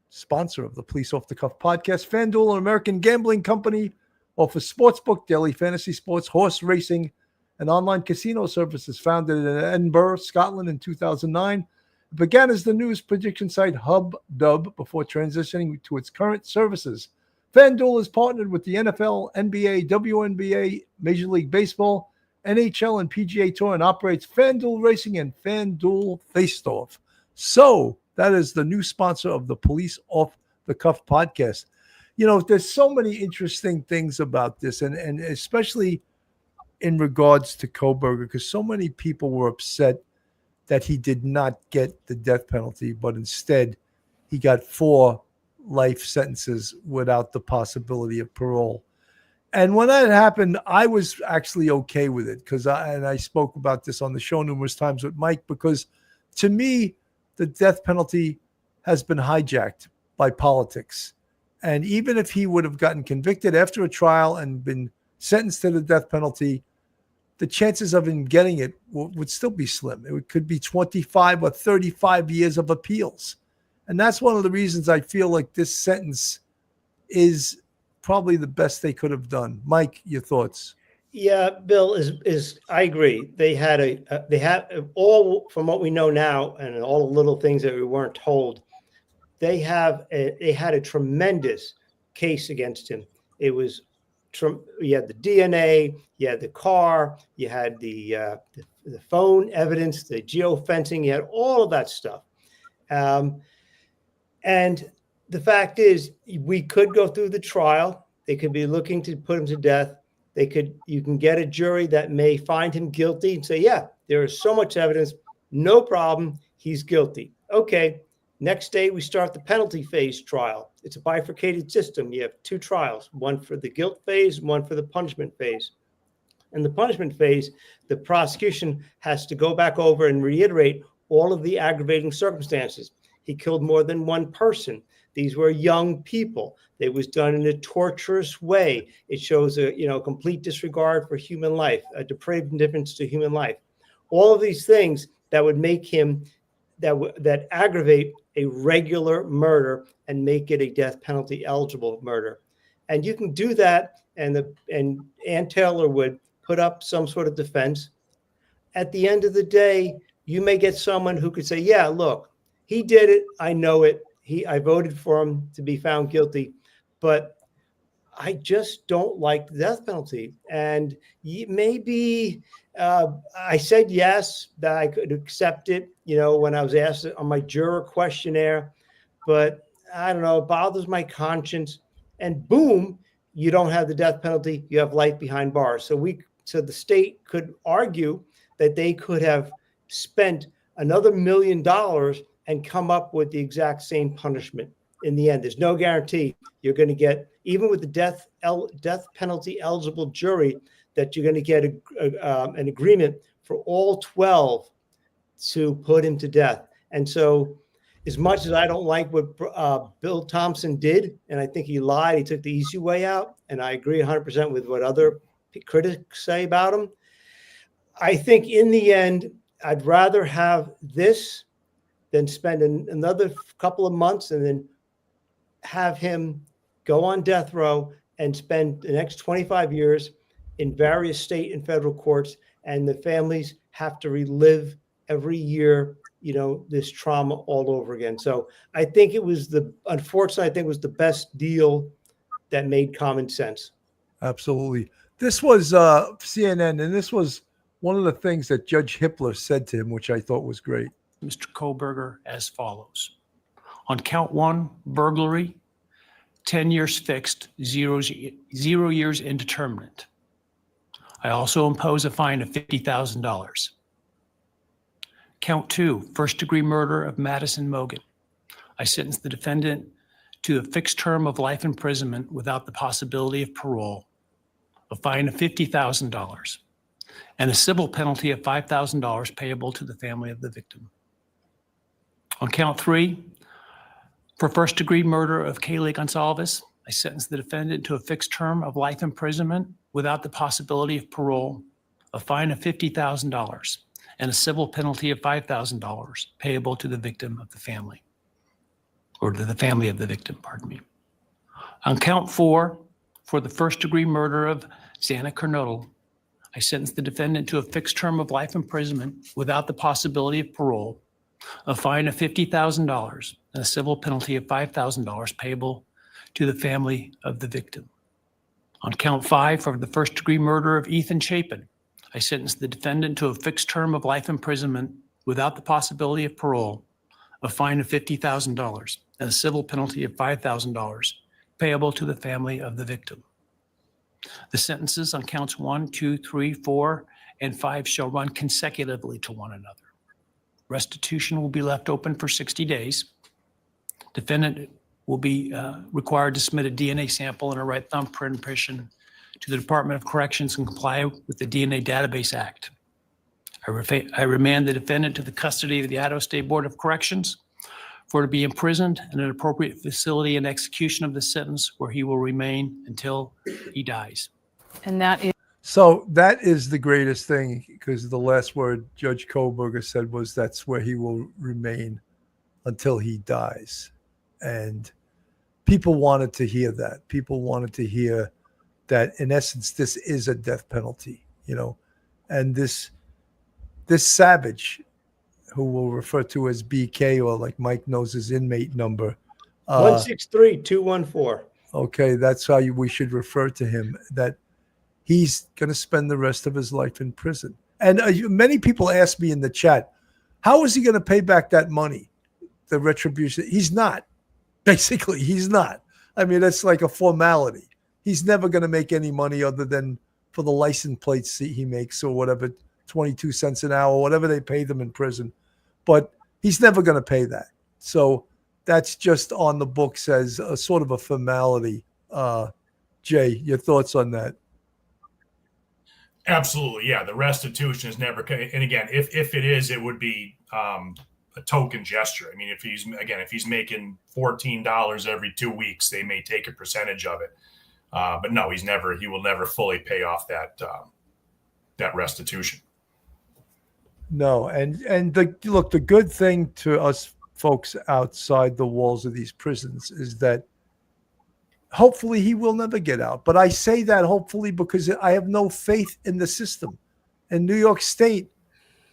sponsor of the Police Off the Cuff podcast. FanDuel, an American gambling company, offers sportsbook, daily fantasy sports, horse racing, and online casino services. Founded in Edinburgh, Scotland in 2009. It began as the news prediction site HubDub before transitioning to its current services. FanDuel is partnered with the NFL, NBA, WNBA, Major League Baseball, NHL, and PGA Tour, and operates FanDuel Racing and FanDuel Faceoff. So that is the new sponsor of the Police Off the Cuff podcast. There's so many interesting things about this, and especially in regards to Kohberger, because so many people were upset that he did not get the death penalty, but instead he got 4 life sentences without the possibility of parole. And when that happened, I was actually okay with it because I spoke about this on the show numerous times with Mike, because to me, the death penalty has been hijacked by politics. And even if he would have gotten convicted after a trial and been sentenced to the death penalty, the chances of him getting it would still be slim. It could be 25 or 35 years of appeals. And that's one of the reasons I feel like this sentence is probably the best they could have done. Mike, your thoughts? Yeah, Bill, I agree. They had all, from what we know now and all the little things that we weren't told, they had a tremendous case against him. It was, you had the DNA, you had the car, you had the phone evidence, the geofencing, you had all of that stuff. And the fact is, we could go through the trial. They could be looking to put him to death. You can get a jury that may find him guilty and say, yeah, there is so much evidence, no problem, he's guilty. Okay, next day we start the penalty phase trial. It's a bifurcated system. You have 2 trials, one for the guilt phase, one for the punishment phase. In the punishment phase, the prosecution has to go back over and reiterate all of the aggravating circumstances. He killed more than one person. These were young people. It was done in a torturous way. It shows a complete disregard for human life, a depraved indifference to human life. All of these things that would make him, that aggravate a regular murder and make it a death penalty eligible murder. And you can do that, and Ann Taylor would put up some sort of defense. At the end of the day, you may get someone who could say, yeah, look, he did it. I know it. I voted for him to be found guilty, but I just don't like the death penalty. And maybe I said yes, that I could accept it, when I was asked on my juror questionnaire, but I don't know, it bothers my conscience. And boom, you don't have the death penalty. You have life behind bars. So the state could argue that they could have spent another $1 million and come up with the exact same punishment. In the end, there's no guarantee you're going to get, even with the death penalty eligible jury, that you're going to get an agreement for all 12 to put him to death. And so, as much as I don't like what Bill Thompson did, and I think he lied, he took the easy way out, and I agree 100% with what other critics say about him. I think in the end, I'd rather have this than spend another couple of months and then have him go on death row and spend the next 25 years in various state and federal courts, and the families have to relive every year, this trauma all over again. So I think unfortunately, I think it was the best deal that made common sense. Absolutely. This was CNN, and this was one of the things that Judge Hippler said to him, which I thought was great. Mr. Kohberger as follows. On count 1, burglary, 10 years fixed, 0 years indeterminate. I also impose a fine of $50,000. Count 2, first-degree murder of Madison Mogan. I sentence the defendant to a fixed term of life imprisonment without the possibility of parole, a fine of $50,000, and a civil penalty of $5,000 payable to the family of the victim. On count 3, for first-degree murder of Kaylee Gonsalves, I sentence the defendant to a fixed term of life imprisonment without the possibility of parole, a fine of $50,000, and a civil penalty of $5,000 payable to the victim of the family, or to the family of the victim, pardon me. On count 4, for the first-degree murder of Xana Kernodle, I sentence the defendant to a fixed term of life imprisonment without the possibility of parole, a fine of $50,000, and a civil penalty of $5,000 payable to the family of the victim. On count 5, for the first-degree murder of Ethan Chapin, I sentence the defendant to a fixed term of life imprisonment without the possibility of parole, a fine of $50,000, and a civil penalty of $5,000 payable to the family of the victim. The sentences on counts 1, 2, 3, 4, and 5 shall run consecutively to one another. Restitution will be left open for 60 days. Defendant will be required to submit a DNA sample and a right thumbprint impression to the Department of Corrections and comply with the DNA Database Act. I remand the defendant to the custody of the Idaho State Board of Corrections for to be imprisoned in an appropriate facility and execution of the sentence where he will remain until he dies. And that is. So that is the greatest thing, because the last word Judge Kohberger said was that's where he will remain until he dies. And people wanted to hear that. People wanted to hear that, in essence, this is a death penalty, and this savage, who we'll refer to as BK, or like Mike knows his inmate number. 163-214. Okay, that's how we should refer to him, that he's going to spend the rest of his life in prison. And many people ask me in the chat, how is he going to pay back that money, the retribution? He's not. Basically, he's not. I mean, it's like a formality. He's never going to make any money other than for the license plates he makes, or whatever, 22 cents an hour, whatever they pay them in prison. But he's never going to pay that. So that's just on the books as a sort of a formality. Jay, your thoughts on that? Absolutely. Yeah. The restitution is never, and again, if it is, it would be a token gesture. I mean, if he's making $14 every 2 weeks, they may take a percentage of it. But no, he will never fully pay off that restitution. No. And the good thing to us folks outside the walls of these prisons is that hopefully he will never get out. But I say that hopefully because I have no faith in the system. In New York State,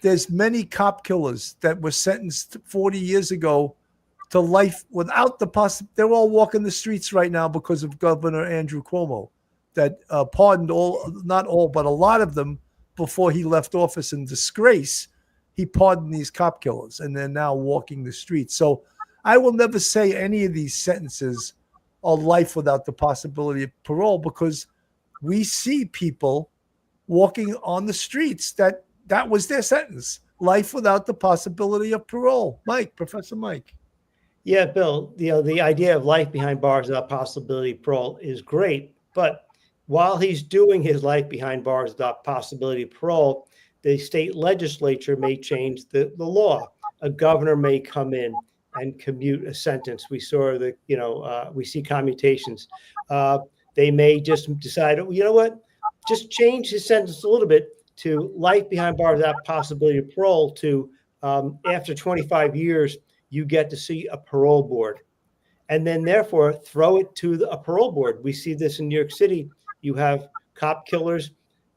there's many cop killers that were sentenced 40 years ago to life without the possibility. They're all walking the streets right now because of Governor Andrew Cuomo, that pardoned not all, but a lot of them before he left office in disgrace. He pardoned these cop killers, and they're now walking the streets. So I will never say any of these sentences are life without the possibility of parole, because we see people walking on the streets that was their sentence, life without the possibility of parole. Professor Mike. Yeah, Bill, the idea of life behind bars without possibility of parole is great. But while he's doing his life behind bars without possibility of parole, the state legislature may change the law. A governor may come in and commute a sentence. We saw we see commutations. They may just decide, you know what, just change his sentence a little bit to life behind bars without possibility of parole to after 25 years, you get to see a parole board, and then therefore throw it to a parole board. We see this in New York City. You have cop killers.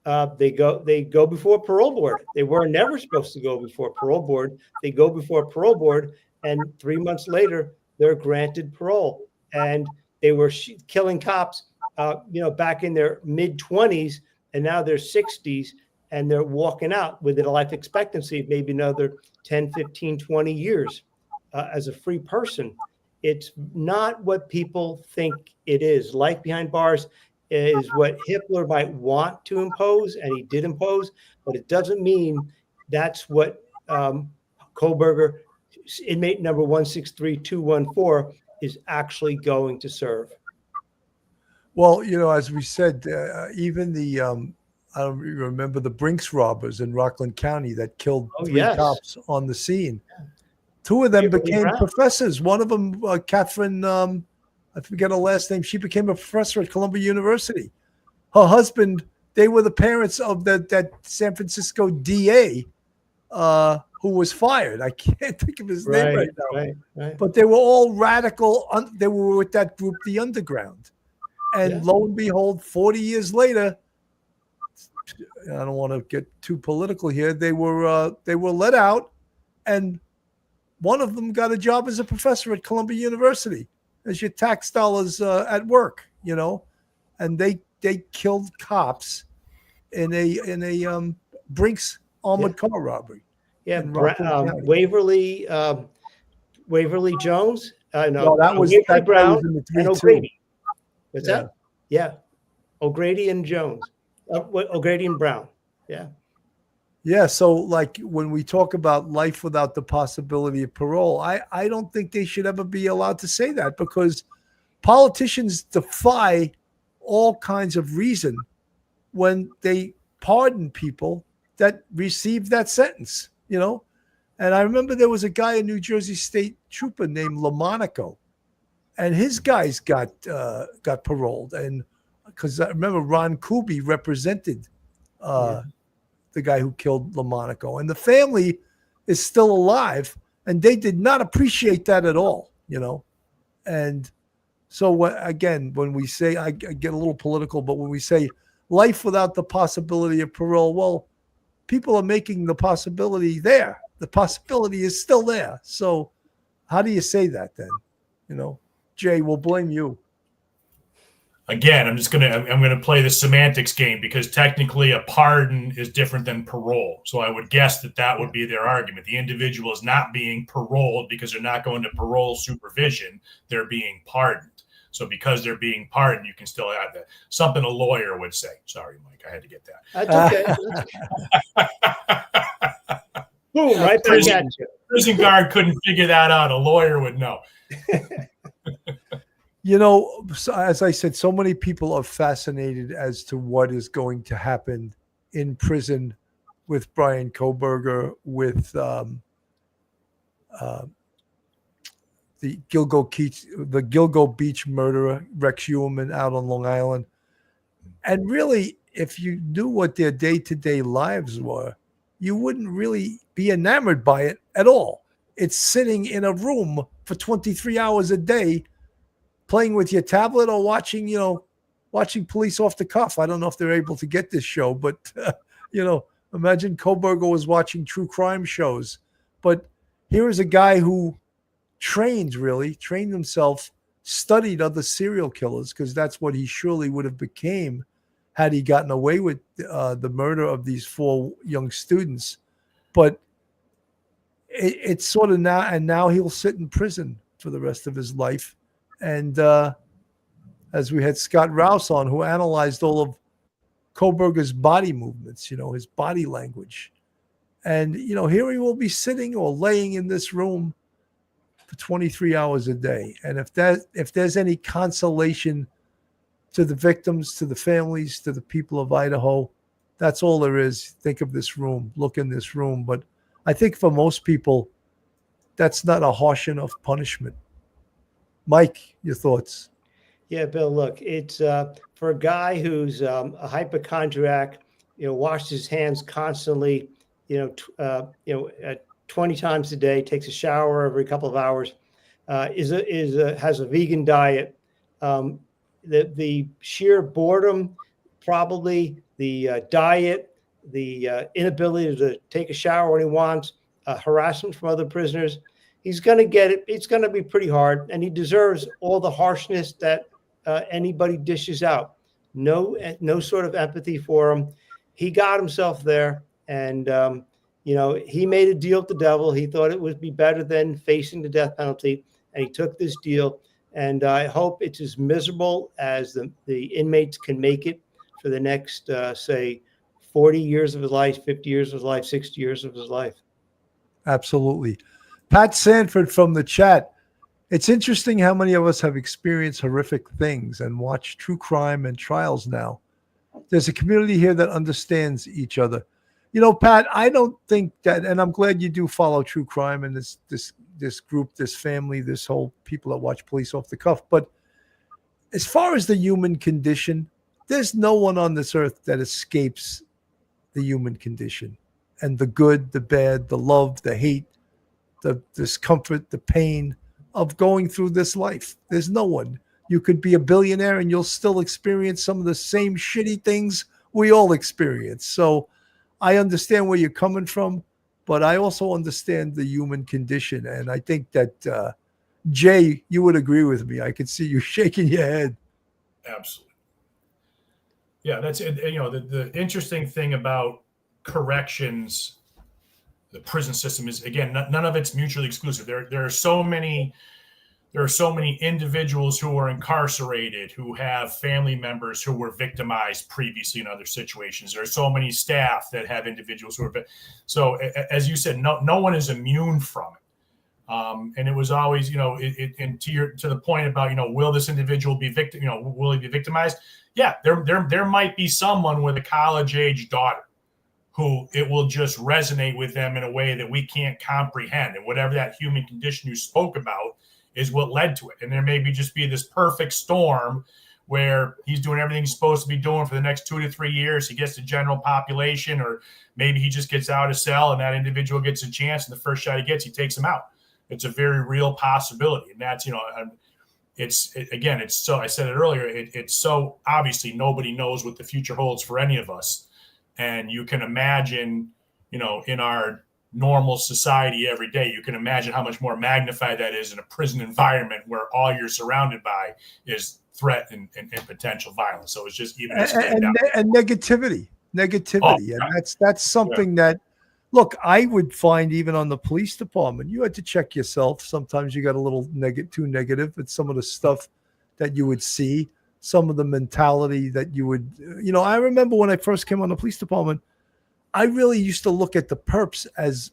They go before a parole board. They were never supposed to go before a parole board. They go before a parole board, and 3 months later, they're granted parole. And they were killing cops, back in their mid-20s, and now they're 60s, and they're walking out with a life expectancy of maybe another 10, 15, 20 years. As a free person. It's not what people think it is. Life behind bars is what Hitler might want to impose, and he did impose, but it doesn't mean that's what Kohberger, inmate number 163214, is actually going to serve. Well, as we said, even the I don't remember the Brinks robbers in Rockland County that killed three cops on the scene. Two of them became professors. One of them, Catherine, I forget her last name. She became a professor at Columbia University. Her husband, they were the parents of that San Francisco DA who was fired. I can't think of his name right now. Right. But they were all radical. They were with that group, the Underground. And lo and behold, 40 years later, I don't want to get too political here. They were let out, and one of them got a job as a professor at Columbia University as your tax dollars at work, and they killed cops in a Brinks armored car robbery. Yeah, Waverly Jones. No, that was Waverly Brown was in the and O'Grady. What's that? Yeah, O'Grady and Jones. O'Grady and Brown. Yeah. Yeah, so like when we talk about life without the possibility of parole, I don't think they should ever be allowed to say that, because politicians defy all kinds of reason when they pardon people that receive that sentence, And I remember there was a guy, a New Jersey State trooper named Lamonaco, and his guys got paroled, and because I remember Ron Kuby represented the guy who killed Lamonaco, and the family is still alive, and they did not appreciate that at all, And so again, when we say, I get a little political, but when we say life without the possibility of parole, well, people are making the possibility there. The possibility is still there. So how do you say that then? Jay, we'll blame you. Again, I'm gonna play the semantics game, because technically a pardon is different than parole. So I would guess that would be their argument. The individual is not being paroled because they're not going to parole supervision. They're being pardoned. So because they're being pardoned, you can still have that. Something a lawyer would say. Sorry, Mike, I had to get that. That's okay. Boom, right back at you. Prison guard couldn't figure that out. A lawyer would know. As I said, so many people are fascinated as to what is going to happen in prison with Bryan Kohberger, with the Gilgo Beach murderer, Rex Heuermann, out on Long Island. And really, if you knew what their day-to-day lives were, you wouldn't really be enamored by it at all. It's sitting in a room for 23 hours a day, playing with your tablet or watching Police Off the Cuff. I don't know if they're able to get this show, but, imagine Kohberger was watching true crime shows. But here is a guy who trained himself, studied other serial killers, because that's what he surely would have became had he gotten away with the murder of these 4 young students. But it's sort of now he'll sit in prison for the rest of his life. And as we had Scott Rouse on, who analyzed all of Kohberger's body movements, his body language. And, here he will be sitting or laying in this room for 23 hours a day. And if there's any consolation to the victims, to the families, to the people of Idaho, that's all there is. Think of this room, look in this room. But I think for most people, that's not a harsh enough punishment. Mike, your thoughts? Yeah, Bill, look, it's for a guy who's a hypochondriac, washes his hands constantly, 20 times a day, takes a shower every couple of hours, has a vegan diet. The sheer boredom, probably the diet, the inability to take a shower when he wants, harassment from other prisoners. He's going to get it. It's going to be pretty hard, and he deserves all the harshness that anybody dishes out. No sort of empathy for him. He got himself there, and he made a deal with the devil. He thought it would be better than facing the death penalty, and he took this deal. And I hope it's as miserable as the inmates can make it for the next, say, 40 years of his life, 50 years of his life, 60 years of his life. Absolutely. Pat Sanford from the chat. It's interesting how many of us have experienced horrific things and watch true crime and trials now. There's a community here that understands each other. Pat, I don't think that, and I'm glad you do follow true crime and this group, this family, this whole people that watch Police Off the Cuff. But as far as the human condition, there's no one on this earth that escapes the human condition, and the good, the bad, the love, the hate, the discomfort, the pain of going through this life. There's no one. You could be a billionaire and you'll still experience some of the same shitty things we all experience. So I understand where you're coming from, but I also understand the human condition. And I think that, Jay, you would agree with me. I could see you shaking your head. Absolutely. Yeah, that's it. The interesting thing about corrections, the prison system is, again, none of it's mutually exclusive. There are so many individuals who are incarcerated who have family members who were victimized previously in other situations. There are so many staff that have individuals who are. So as you said, no one is immune from it. And it was always, and to the point about, will this individual be will he be victimized? Yeah, there might be someone with a college-age daughter who it will just resonate with them in a way that we can't comprehend. And whatever that human condition you spoke about is what led to it. And there may just be this perfect storm where he's doing everything he's supposed to be doing for the next 2 to 3 years. He gets the general population, or maybe he just gets out of cell and that individual gets a chance, and the first shot he gets, he takes him out. It's a very real possibility. And that's, it's so, I said it earlier, it's so obviously nobody knows what the future holds for any of us. And you can imagine, in our normal society every day, you can imagine how much more magnified that is in a prison environment where all you're surrounded by is threat and potential violence. So it's just even and negativity. Oh, and that's something that, look, I would find even on the police department, you had to check yourself. Sometimes you got a little too negative at some of the stuff that you would see, some of the mentality that you would, I remember when I first came on the police department, I really used to look at the perps as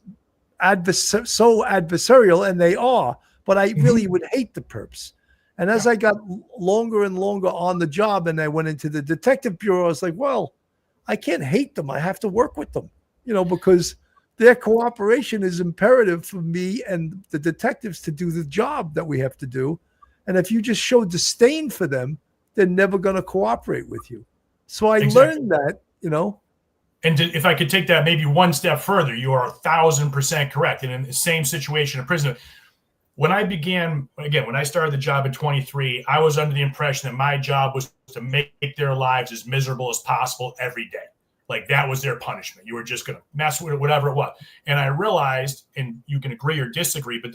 so adversarial, and they are, but I really would hate the perps. And as I got longer and longer on the job and I went into the detective bureau, I was like, well, I can't hate them. I have to work with them, because their cooperation is imperative for me and the detectives to do the job that we have to do. And if you just show disdain for them, they're never going to cooperate with you. So I learned that, And if I could take that maybe one step further, you are 1,000% correct. And in the same situation in prison, when I started the job at 23, I was under the impression that my job was to make their lives as miserable as possible every day. Like that was their punishment. You were just going to mess with it, whatever it was. And I realized, and you can agree or disagree, but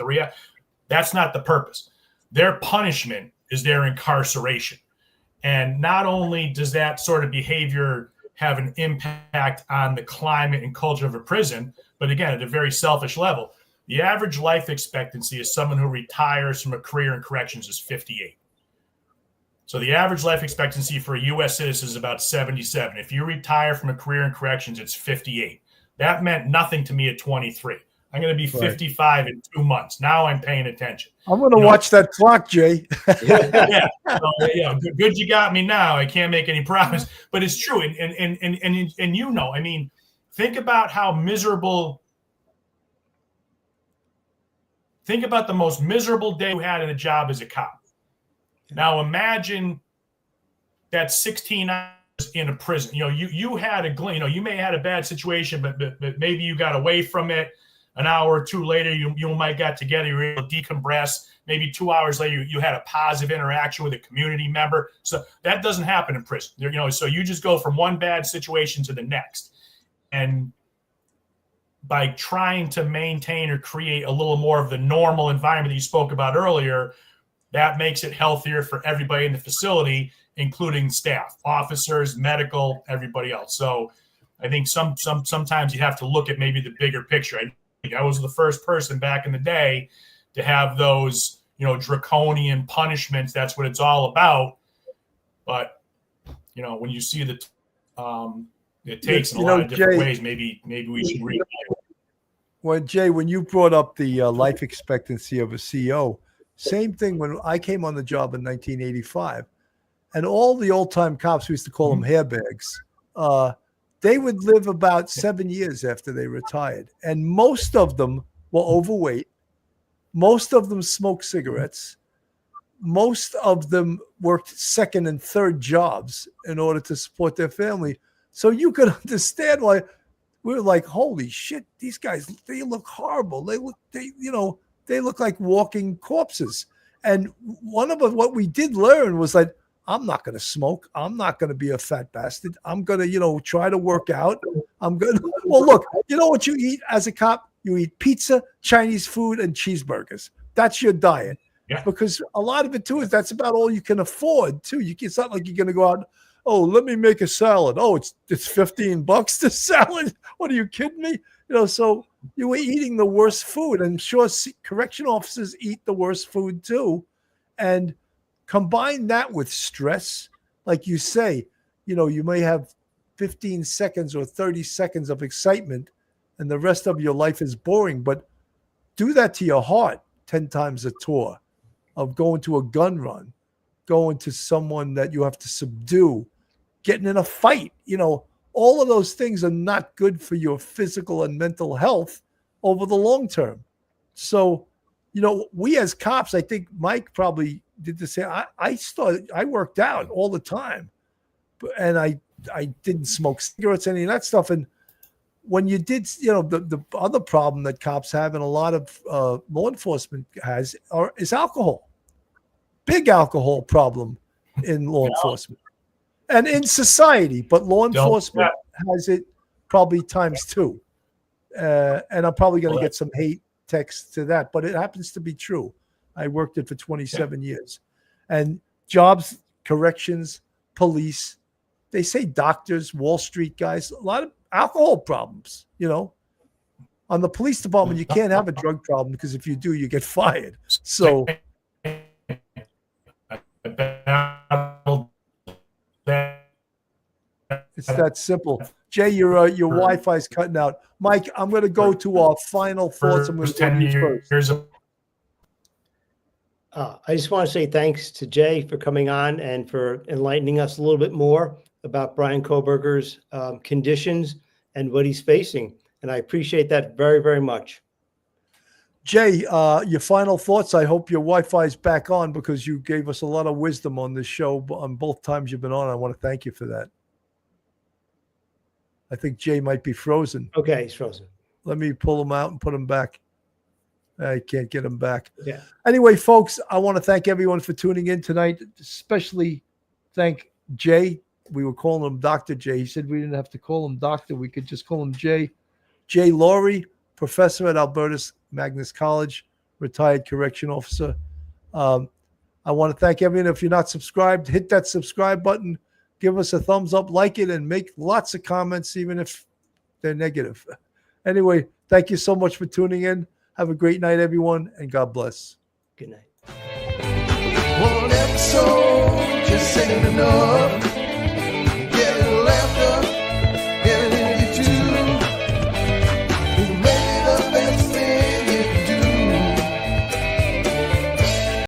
that's not the purpose. Their punishment is their incarceration. And not only does that sort of behavior have an impact on the climate and culture of a prison, but again, at a very selfish level, The average life expectancy of someone who retires from a career in corrections is 58. So the average life expectancy for a U.S. citizen is about 77. If you retire from a career in corrections, it's 58. That meant nothing to me at 23. I'm going to be 55 in 2 months. Now I'm paying attention. I'm going to watch that clock, Jay. Yeah. So, good you got me now. I can't make any promise, but it's true. And you know, I mean, think about how miserable. Think about the most miserable day you had in a job as a cop. Now imagine that 16 hours in a prison. You know, you had you may have had a bad situation, but maybe you got away from it. An hour or two later, you might got together, you were able to decompress. Maybe 2 hours later, you had a positive interaction with a community member. So that doesn't happen in prison. You know, so you just go from one bad situation to the next. And by trying to maintain or create a little more of the normal environment that you spoke about earlier, that makes it healthier for everybody in the facility, including staff, officers, medical, everybody else. So I think sometimes you have to look at maybe the bigger picture. I was the first person back in the day to have those, draconian punishments. That's what it's all about. But, when you see that it takes in a lot of different ways, maybe we should read. Well, Jay, when you brought up the life expectancy of a CO, same thing when I came on the job in 1985, and all the old-time cops, we used to call them hairbags, they would live about 7 years after they retired. And most of them were overweight. Most of them smoked cigarettes. Most of them worked second and third jobs in order to support their family. So you could understand why we were like, holy shit, these guys, they look horrible. They look like walking corpses. And what we did learn was that I'm not going to smoke. I'm not going to be a fat bastard. I'm going to, try to work out. I'm going to, well, look, you know what you eat as a cop? You eat pizza, Chinese food, and cheeseburgers. That's your diet. Yeah. Because a lot of it too is that's about all you can afford too. It's not like you're going to go out, oh, let me make a salad. Oh, it's $15 to salad. What, are you kidding me? So you were eating the worst food. I'm sure correction officers eat the worst food too. And combine that with stress, like you say, you may have 15 seconds or 30 seconds of excitement and the rest of your life is boring. But do that to your heart 10 times a tour of going to a gun run, going to someone that you have to subdue, getting in a fight. All of those things are not good for your physical and mental health over the long term. So, we as cops, I think Mike probably did the same. I worked out all the time, and I didn't smoke cigarettes, any of that stuff. And when you did, the other problem that cops have and a lot of law enforcement has is alcohol. Big alcohol problem in law enforcement and in society, but law enforcement has it probably times two. And I'm probably going to get some hate text to that, but it happens to be true. I worked it for 27 years. And jobs, corrections, police, they say doctors, Wall Street guys, a lot of alcohol problems, On the police department, you can't have a drug problem because if you do, you get fired. So it's that simple. Jay, your Wi-Fi is cutting out. Mike, I'm going to go to our final thoughts. I'm going to 10 years. I just want to say thanks to Jay for coming on and for enlightening us a little bit more about Bryan Kohberger's conditions and what he's facing. And I appreciate that very, very much. Jay, your final thoughts. I hope your Wi-Fi is back on because you gave us a lot of wisdom on this show on both times you've been on. I want to thank you for that. I think Jay might be frozen. Okay, he's frozen. Let me pull him out and put him back. I can't get him back. Yeah. Anyway, folks, I want to thank everyone for tuning in tonight, especially thank Jay. We were calling him Dr. Jay. He said we didn't have to call him doctor. We could just call him Jay. Jay Lawrie, professor at Albertus Magnus College, retired correction officer. I want to thank everyone. If you're not subscribed, hit that subscribe button. Give us a thumbs up, like it, and make lots of comments, even if they're negative. Anyway, thank you so much for tuning in. Have a great night, everyone, and God bless. Good night. One episode just ain't enough.